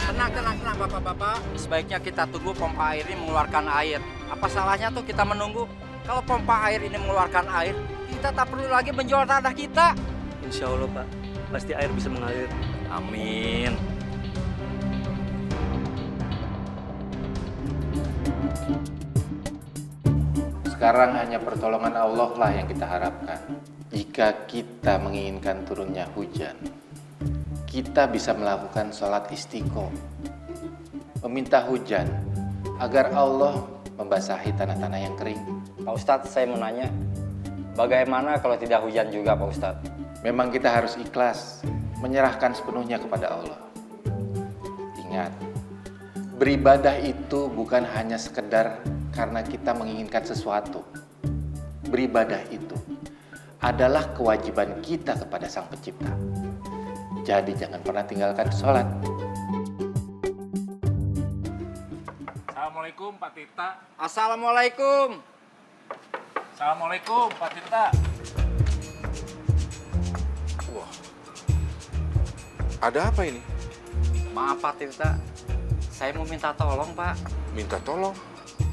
Tenang Bapak-bapak. Sebaiknya kita tunggu pompa air ini mengeluarkan air. Apa salahnya tuh kita menunggu? Kalau pompa air ini mengeluarkan air, kita tak perlu lagi menjual tanah kita. Insya Allah, Pak. Pasti air bisa mengalir. Amin. Sekarang hanya pertolongan Allah lah yang kita harapkan. Jika kita menginginkan turunnya hujan, kita bisa melakukan sholat istiqo, meminta hujan agar Allah membasahi tanah-tanah yang kering. Pak Ustadz, saya mau nanya, bagaimana kalau tidak hujan juga, Pak Ustadz? Memang kita harus ikhlas, menyerahkan sepenuhnya kepada Allah. Ingat, beribadah itu bukan hanya sekedar karena kita menginginkan sesuatu. Beribadah itu adalah kewajiban kita kepada Sang Pencipta. Jadi jangan pernah tinggalkan sholat. Assalamualaikum Pak Tirta. Assalamualaikum. Assalamualaikum Pak Tirta. Wah, ada apa ini? Maaf Pak Tirta, saya mau minta tolong Pak. Minta tolong?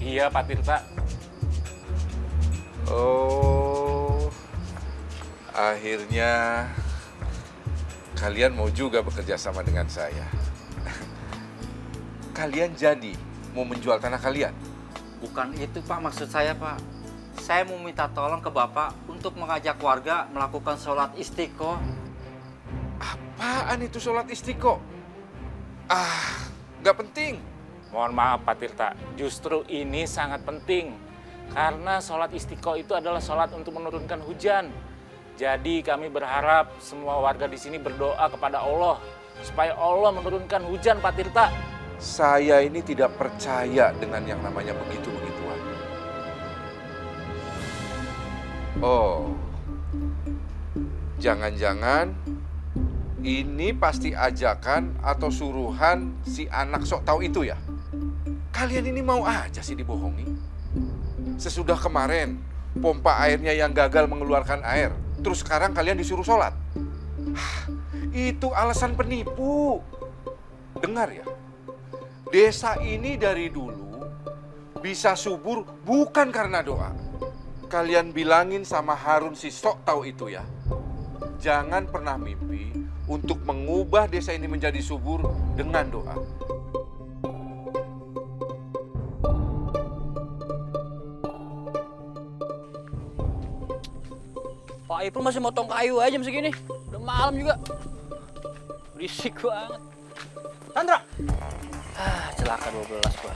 Iya Pak Tirta. Oh, akhirnya kalian mau juga bekerja sama dengan saya. Kalian jadi mau menjual tanah kalian? Bukan itu Pak, maksud saya Pak. Saya mau minta tolong ke Bapak untuk mengajak warga melakukan sholat istiqo. Apaan itu sholat istiqo? Nggak penting. Mohon maaf Pak Tirta, justru ini sangat penting. Karena sholat istiqo itu adalah sholat untuk menurunkan hujan. Jadi kami berharap semua warga di sini berdoa kepada Allah supaya Allah menurunkan hujan, Pak Tirta. Saya ini tidak percaya dengan yang namanya begitu-begituan. Oh, jangan-jangan ini pasti ajakan atau suruhan si anak sok tahu itu ya? Kalian ini mau aja sih dibohongi? Sesudah kemarin pompa airnya yang gagal mengeluarkan air, terus sekarang kalian disuruh sholat. Itu alasan penipu. Dengar ya, desa ini dari dulu bisa subur bukan karena doa. Kalian bilangin sama Harun si sok tahu itu ya. Jangan pernah mimpi untuk mengubah desa ini menjadi subur dengan doa. Pak Ipul masih motong kayu aja jam segini. Udah malam juga. Berisik banget. Chandra! Celaka 12 gua.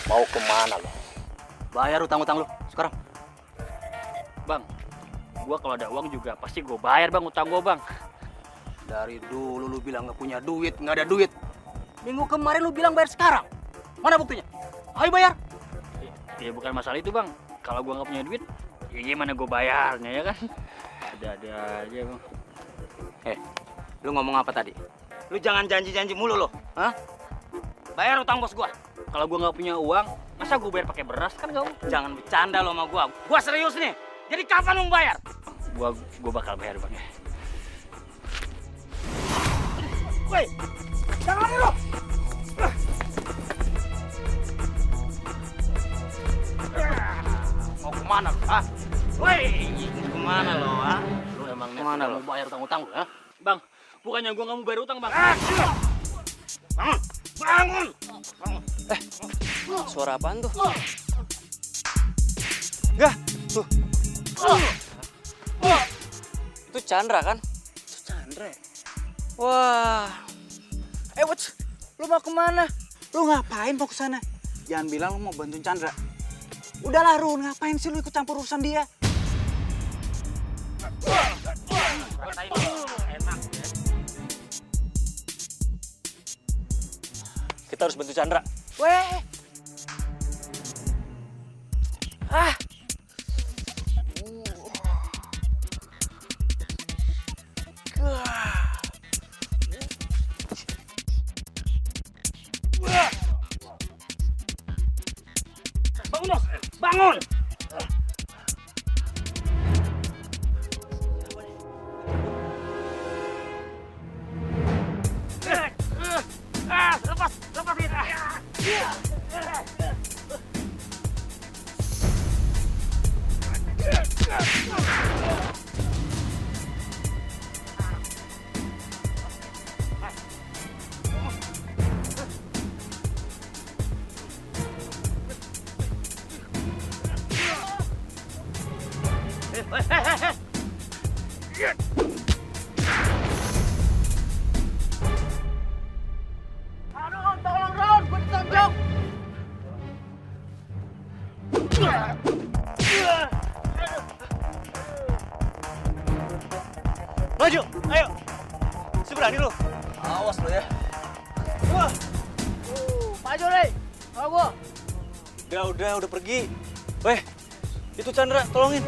Mau kemana lo? Bayar utang-utang lu sekarang. Bang, gua kalau ada uang juga pasti gua bayar bang utang gua bang. Dari dulu lu bilang nggak punya duit, nggak ada duit. Minggu kemarin lu bilang bayar sekarang. Mana buktinya? Ayo bayar. Ya bukan masalah itu bang. Kalau gua nggak punya duit, ya gimana gua bayarnya ya kan? Ada-ada aja bang. Lu ngomong apa tadi? Lu jangan janji-janji mulu lo, hah? Bayar utang bos gua. Kalau gua nggak punya uang, masa gua bayar pakai beras kan gak? Jangan bercanda lo sama gua. Gua serius nih. Jadi kapan lu bayar? Gua bakal bayar bang ya. Woi, jangan lari lo. Mau kemana lo, ah? Woi, kemana lo, ah? Lu emang Kemana lo? mau bayar utang-utang lu, ha? Bang, bukannya gua nggak mau bayar utang bang. Bangun, bangun, bangun. Suara apaan tuh? Enggak, tuh. Itu Chandra kan? Chandra. Wah. What's? Lu mau kemana? Lu ngapain mau ke sana? Jangan bilang lu mau bantuin Chandra. Udahlah Run, ngapain sih lu ikut campur urusan dia? Kita harus bantu Chandra. Weh. Ah. Bangun, Bos. Bangun. berani lo. Awas lo ya. Wah. Maju deh. Kalau gua. Udah pergi. Weh, itu Chandra, tolongin.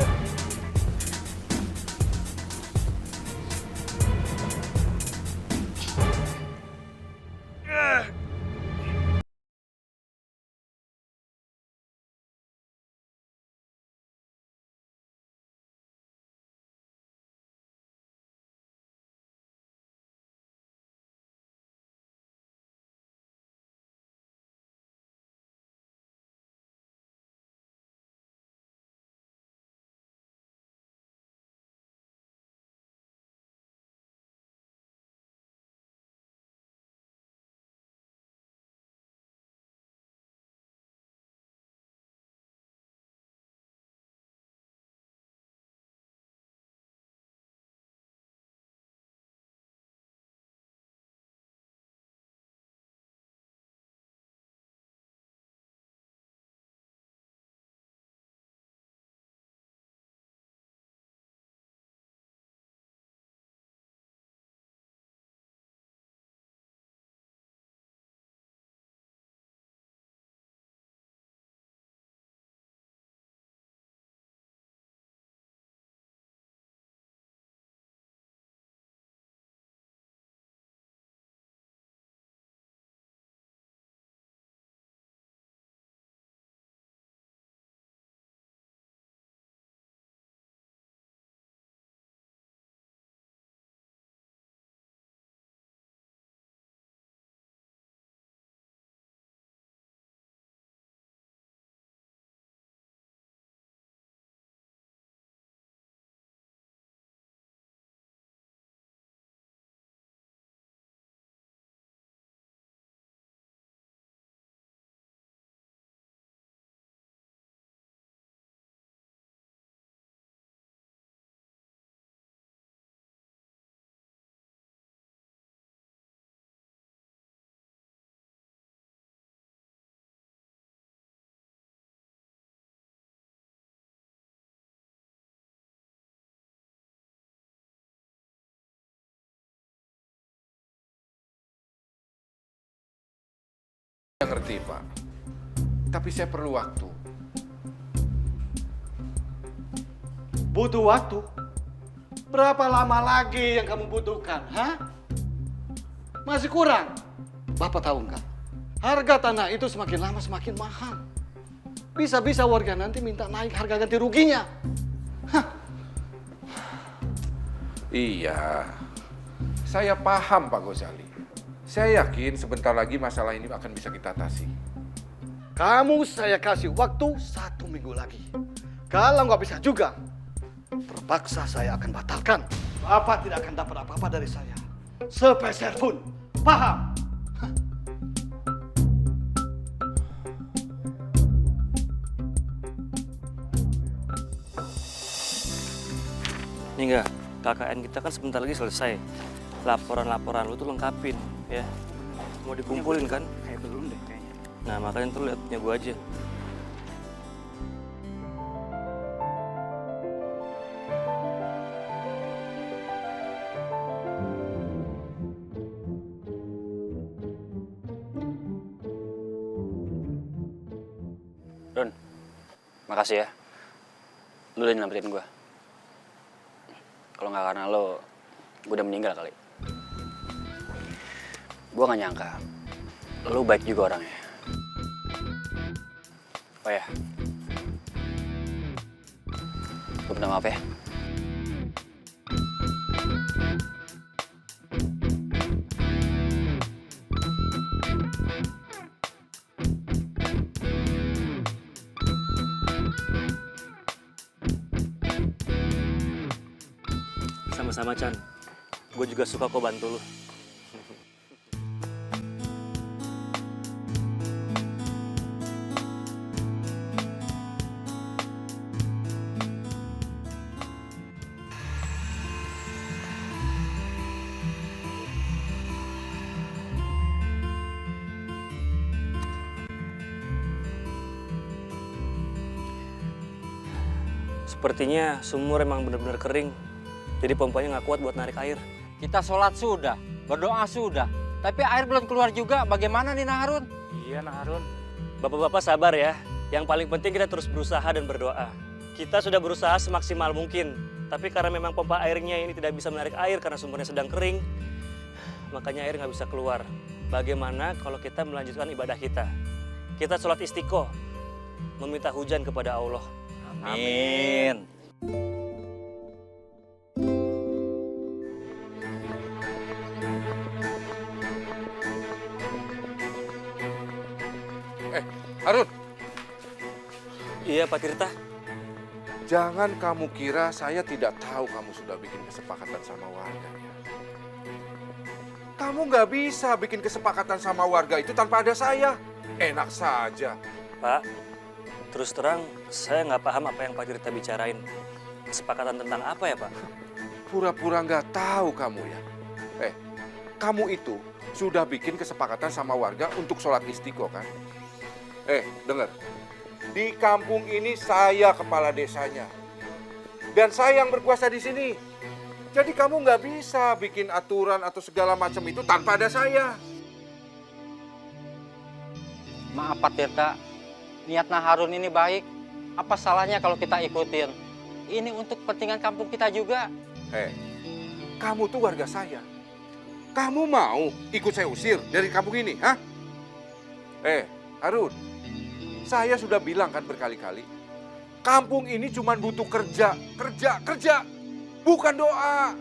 Saya ngerti, Pak. Tapi saya perlu waktu. Butuh waktu? Berapa lama lagi yang kamu butuhkan, ha? Masih kurang. Bapak tahu nggak? Harga tanah itu semakin lama semakin mahal. Bisa-bisa warga nanti minta naik harga ganti ruginya. Iya, saya paham Pak Gozali. Saya yakin sebentar lagi masalah ini akan bisa kita atasi. Kamu saya kasih waktu 1 minggu lagi. Kalau nggak bisa juga, terpaksa saya akan batalkan. Bapak tidak akan dapat apa-apa dari saya. Sepeser pun. Paham? Nih enggak, KKN kita kan sebentar lagi selesai. Laporan-laporan lu tuh lengkapin, ya. Mau dikumpulin kan? Kayak belum deh kayaknya. Nah, makanya tuh lihat punya gua aja. Don, makasih ya. Lu udah nyelamatin gue. Kalau nggak karena lo, gue udah meninggal kali. Gue nggak nyangka, lo baik juga orangnya. Oh ya, gue minta maaf ya. Sama-sama, Chan. Gue juga suka kok bantu lu. Sepertinya sumur emang benar-benar kering. Jadi pompanya nggak kuat buat narik air. Kita sholat sudah. berdoa sudah, tapi air belum keluar juga. Bagaimana nih, Nah Harun? Iya, Nah Harun. Bapak-bapak sabar ya. Yang paling penting kita terus berusaha dan berdoa. Kita sudah berusaha semaksimal mungkin. Tapi karena memang pompa airnya ini tidak bisa menarik air karena sumbernya sedang kering, makanya air nggak bisa keluar. Bagaimana kalau kita melanjutkan ibadah kita? Kita sholat istiqoh, meminta hujan kepada Allah. Amin. Harun, Iya, Pak Tirta. jangan kamu kira saya tidak tahu kamu sudah bikin kesepakatan sama warga. Kamu nggak bisa bikin kesepakatan sama warga itu tanpa ada saya. Enak saja. Pak, terus terang saya nggak paham apa yang Pak Tirta bicarain. Kesepakatan tentang apa ya, Pak? Pura-pura nggak tahu kamu ya. Kamu itu sudah bikin kesepakatan sama warga untuk sholat istiqoh kan? Dengar. Di kampung ini saya kepala desanya. Dan saya yang berkuasa di sini. Jadi kamu nggak bisa bikin aturan atau segala macam itu tanpa ada saya. Maaf Pak Tirta, niat Nah Harun ini baik. Apa salahnya kalau kita ikutin? Ini untuk kepentingan kampung kita juga. Kamu tuh warga saya. Kamu mau ikut saya usir dari kampung ini, hah? Harun, saya sudah bilang kan berkali-kali, kampung ini cuma butuh kerja, kerja, bukan doa.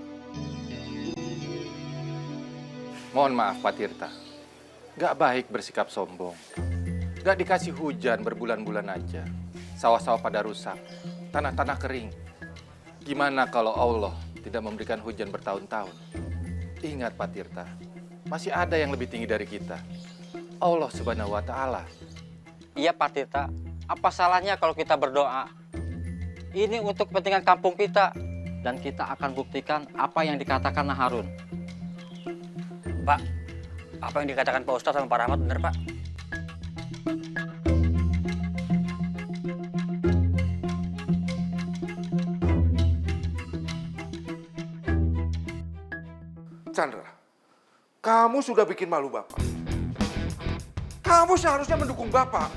Mohon maaf Pak Tirta, gak baik bersikap sombong. Gak dikasih hujan berbulan-bulan aja, sawah-sawah pada rusak, tanah-tanah kering. Gimana kalau Allah tidak memberikan hujan bertahun-tahun? Ingat Pak Tirta, masih ada yang lebih tinggi dari kita. Allah Subhanahu wa Ta'ala. Iya Pak Tirta, apa salahnya kalau kita berdoa? Ini untuk kepentingan kampung kita. Dan kita akan buktikan apa yang dikatakan Nah Harun. Pak, apa yang dikatakan Pak Ustadz sama Pak Rahmat benar Pak? Chandra, kamu sudah bikin malu Bapak. Kamu seharusnya mendukung Bapak.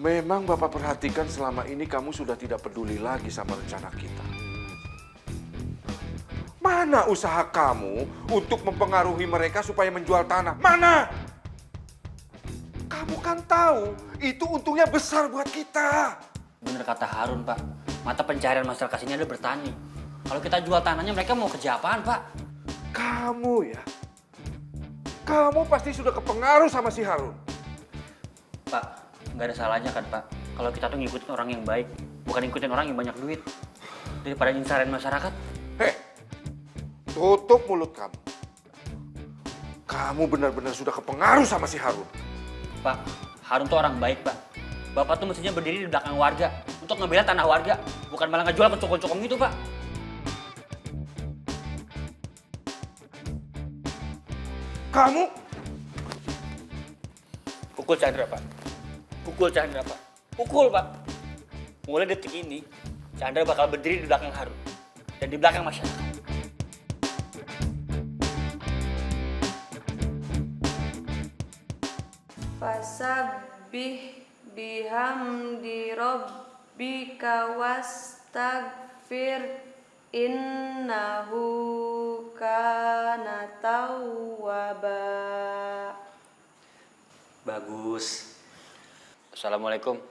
Memang Bapak perhatikan selama ini kamu sudah tidak peduli lagi sama rencana kita. Mana usaha kamu untuk mempengaruhi mereka supaya menjual tanah? Mana? Kamu kan tahu itu untungnya besar buat kita. Bener kata Harun Pak, mata pencaharian masyarakat sini ada bertani. Kalau kita jual tanahnya mereka mau kerja apaan Pak? Kamu ya, kamu pasti sudah kepengaruh sama si Harun. Pak, nggak ada salahnya kan Pak, kalau kita tuh ngikutin orang yang baik, bukan ngikutin orang yang banyak duit. Daripada nyisarin masyarakat. Tutup mulut kamu. Kamu benar-benar sudah kepengaruh sama si Harun. Pak, Harun tuh orang baik Pak. Bapak tuh mestinya berdiri di belakang warga untuk ngebela tanah warga, bukan malah ngejual ke cokong-cokong gitu Pak. Kamu pukul Chandra Pak. Pukul Chandra Pak. Pukul Pak. Mulai detik ini, Chandra bakal berdiri di belakang Harun dan di belakang masyarakat. Fasabbih bihamdi rabbika wastaghfir innahu kana tawwaba. Bagus. Assalamualaikum.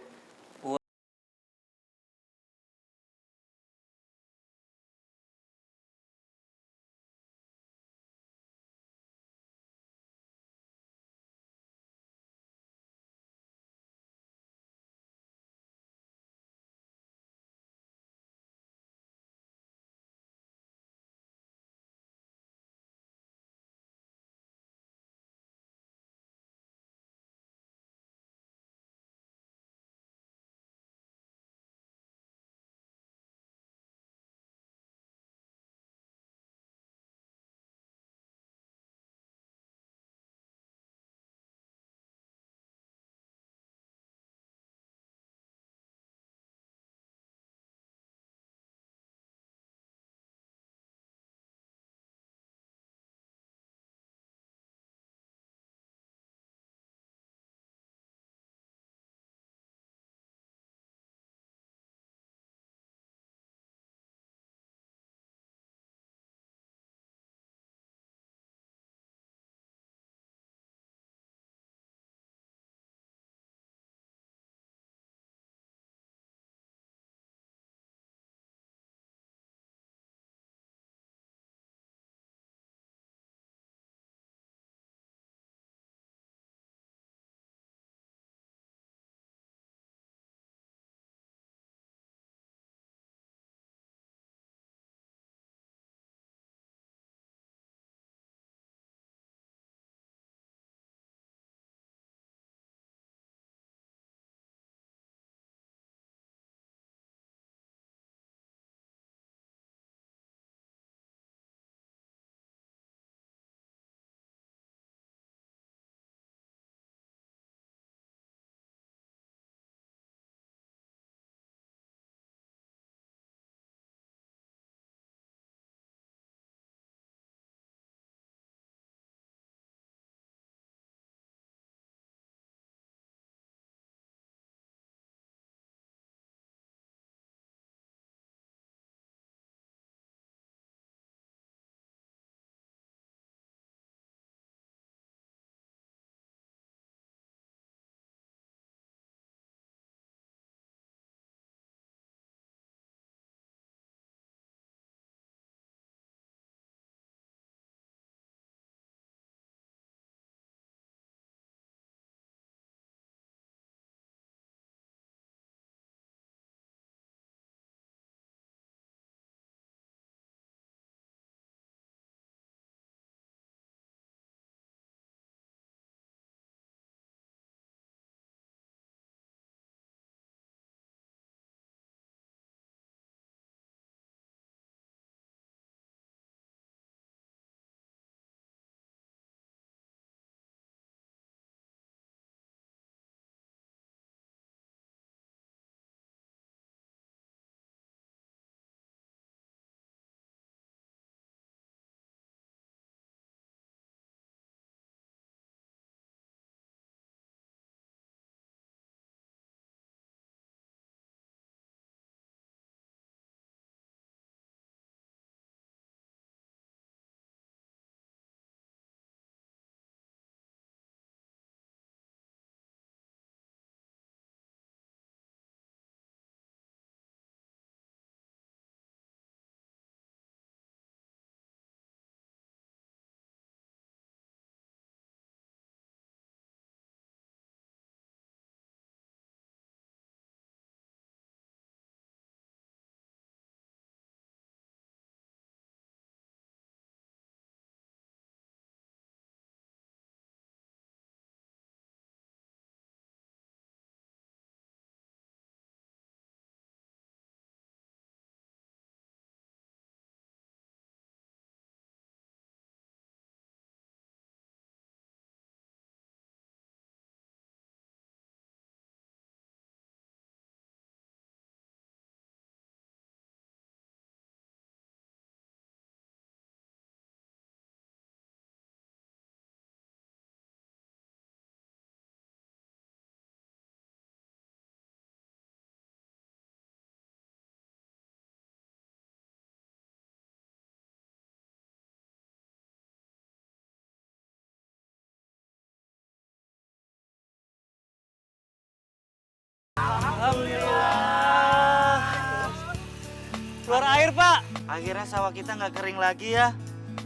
Akhirnya sawah kita nggak kering lagi ya.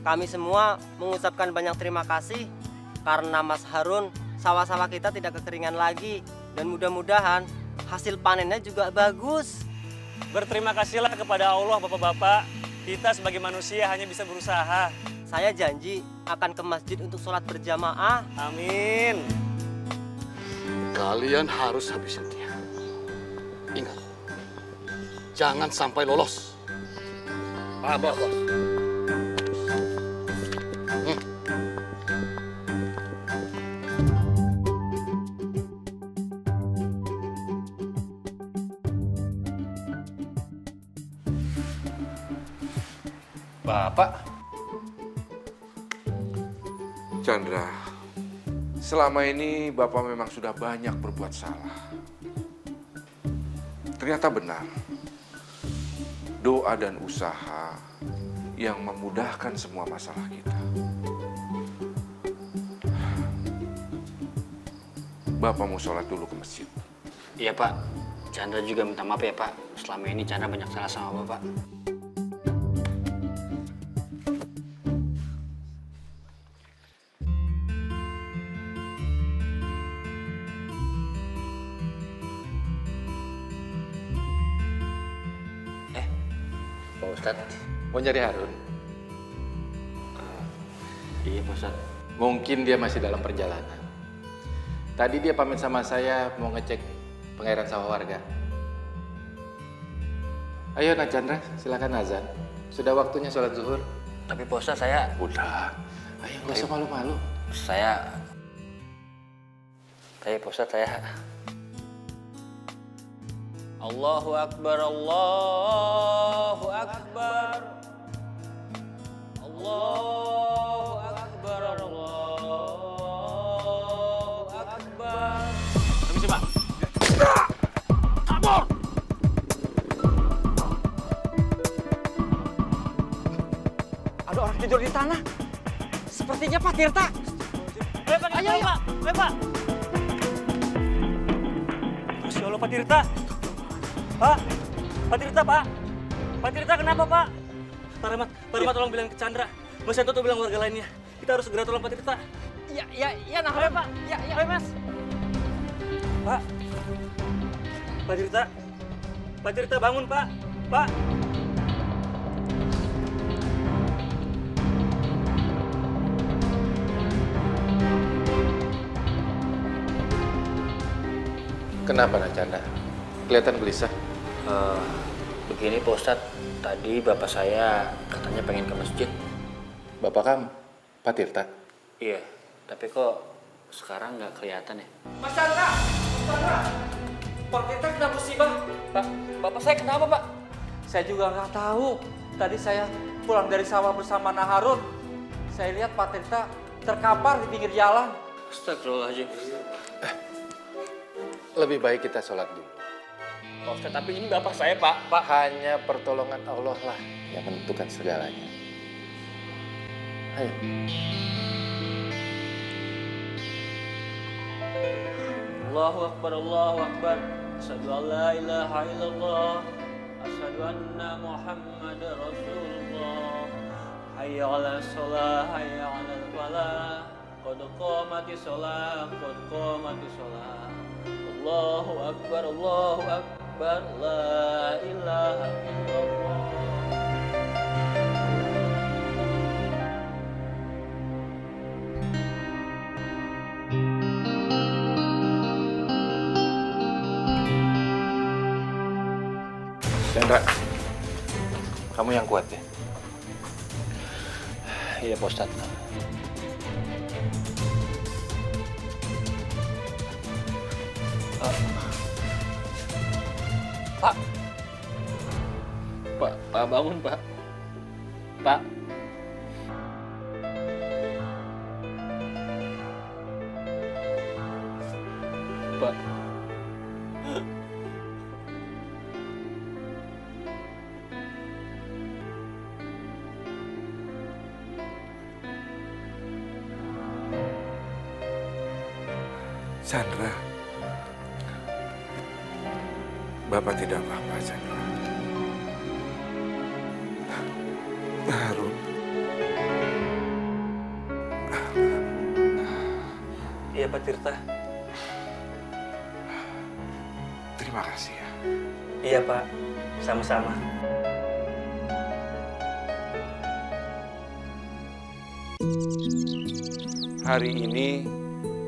Kami semua mengucapkan banyak terima kasih karena Mas Harun, sawah-sawah kita tidak kekeringan lagi. Dan mudah-mudahan hasil panennya juga bagus. Berterima kasihlah kepada Allah, Bapak-Bapak. Kita sebagai manusia hanya bisa berusaha. Saya janji akan ke masjid untuk sholat berjamaah. Amin. Kalian harus habisin dia. Ingat, jangan sampai lolos. Paham, Bos. Bapak. Chandra, selama ini Bapak memang sudah banyak berbuat salah. Ternyata benar, doa dan usaha yang memudahkan semua masalah kita. Bapak mau sholat dulu ke masjid. Iya Pak, Chandra juga minta maaf ya Pak. Selama ini Chandra banyak salah sama Bapak. Pak Ustadz. Mau nyari Harun? Iya Pak Ustadz. Mungkin dia masih dalam perjalanan. Tadi dia pamit sama saya mau ngecek pengairan sawah warga. Ayo Nak Chandra, silakan azan. Sudah waktunya sholat zuhur. Tapi Pak Ustadz saya... Udah, ayo nggak usah malu-malu. Tapi Pak Ustadz saya... Allahu Akbar, Allahu Akbar. Allahu Akbar, Allahu Akbar. Permisi Pak. Kabur! Ada orang tidur di tanah. Sepertinya Pak Tirta. Ayo, Pak. Ayo, Pak. Masya Allah, Pak Tirta. Pak Tirta, Pak. Pak Tirta kenapa, Pak? Pak Rahmat tolong bilang ke Chandra. Mas Yanto tuh bilang warga lainnya. Kita harus segera tolong Pak Tirta. Iya, nah, Pak. Iya, Mas. Pak Tirta bangun, Pak. Pak. Kenapa Nak Chandra? Kelihatan gelisah. Begini Pak Ustadz, tadi bapak saya katanya pengen ke masjid. Bapak kamu, Pak Tirta? Iya, tapi kok sekarang nggak kelihatan ya? Mas Chandra! Mas Chandra! Pak Tirta kena musibah. Pak, bapak saya kenapa, Pak? Saya juga nggak tahu. Tadi saya pulang dari sawah bersama Nah Harun. Saya lihat Pak Tirta terkapar di pinggir jalan. Astagfirullahaladzim. Lebih baik kita sholat dulu. Pak Ustadz, tapi ini bapak saya, Pak. Hanya pertolongan Allah lah yang menentukan segalanya. Ayo. Allahu Akbar, Allahu Akbar. Asyhadu an la ilaha illallah. Asyhadu anna Muhammad Rasulullah. Hayya 'alas shalah, hayya 'alal falah. Qad qamatis shalah, qad qamatis shalah. Allahu Akbar, Allahu Akbar. La ilaha illallah. Chandra, kamu yang kuat ya? Iya Pak Ustadz. Pak bangun Pak. Pak. Pak. Chandra, Bapak tidak apa-apa, Chandra. Iya Pak Tirta. Terima kasih ya. Iya Pak, sama-sama. Hari ini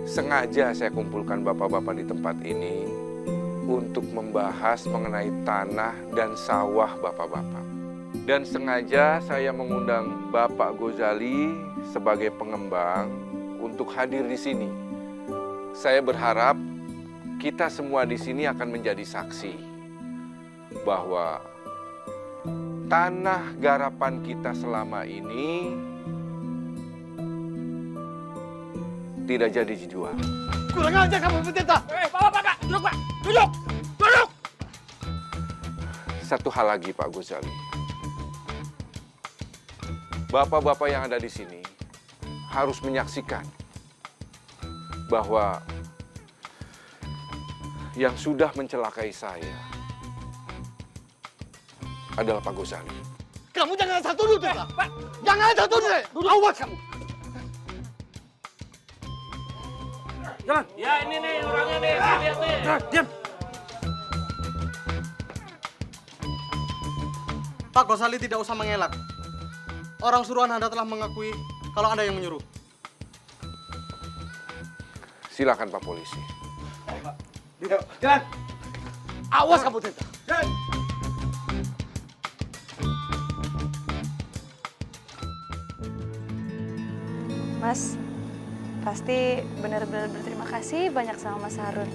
sengaja saya kumpulkan bapak-bapak di tempat ini untuk membahas mengenai tanah dan sawah bapak-bapak. Dan sengaja saya mengundang Bapak Gozali sebagai pengembang untuk hadir di sini. Saya berharap kita semua di sini akan menjadi saksi bahwa tanah garapan kita selama ini tidak jadi dijual. Kurang aja kamu Pendeta. Bapak, duduk Pak, duduk. Satu hal lagi Pak Gozali. Bapak-bapak yang ada di sini harus menyaksikan bahwa yang sudah mencelakai saya adalah Pak Gozali. Kamu jangan asal tuduh, Pendeta. Jangan asal tuduh. Awas kamu. Jalan. Ya ini nih orangnya nih, lihat nih. Diam. Pak Gozali tidak usah mengelak. Orang suruhan Anda telah mengakui kalau Anda yang menyuruh. Silakan Pak Polisi. Jalan. Awas kamu, Pendeta. Jalan. Mas, pasti benar-benar berterima kasih banyak sama Mas Harun.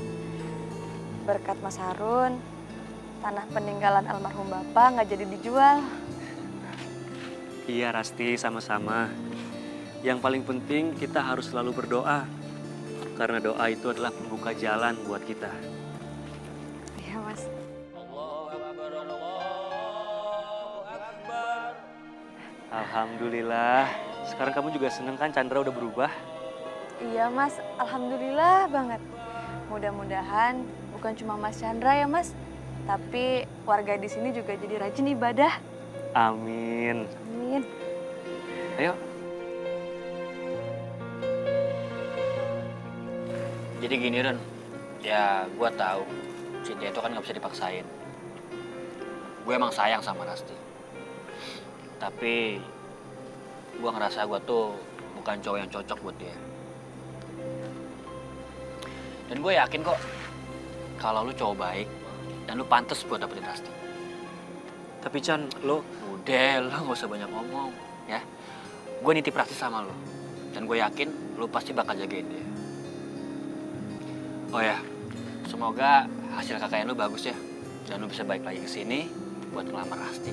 Berkat Mas Harun, tanah peninggalan almarhum Bapak nggak jadi dijual. Iya Rasti, sama-sama. Yang paling penting kita harus selalu berdoa. Karena doa itu adalah pembuka jalan buat kita. Iya Mas. Alhamdulillah. Sekarang kamu juga seneng kan Chandra udah berubah? Iya Mas, alhamdulillah banget. Mudah-mudahan bukan cuma Mas Chandra ya Mas, tapi warga di sini juga jadi rajin ibadah. Amin. Amin. Ayo. Jadi gini Ron, ya gue tahu Cynthia itu kan nggak bisa dipaksain. Gue emang sayang sama Rasti. Tapi gue ngerasa gue tuh bukan cowok yang cocok buat dia. Dan gue yakin kok kalau lu cowok baik dan lu pantas buat dapetin Rasti. Tapi Chan, lo... Udah, lo gak usah banyak ngomong, ya. Gue nitip Rasti sama lo. Dan gue yakin lo pasti bakal jagain dia. Oh ya, semoga hasil KKN lo bagus ya. Dan lo bisa balik lagi ke sini buat ngelamar Rasti.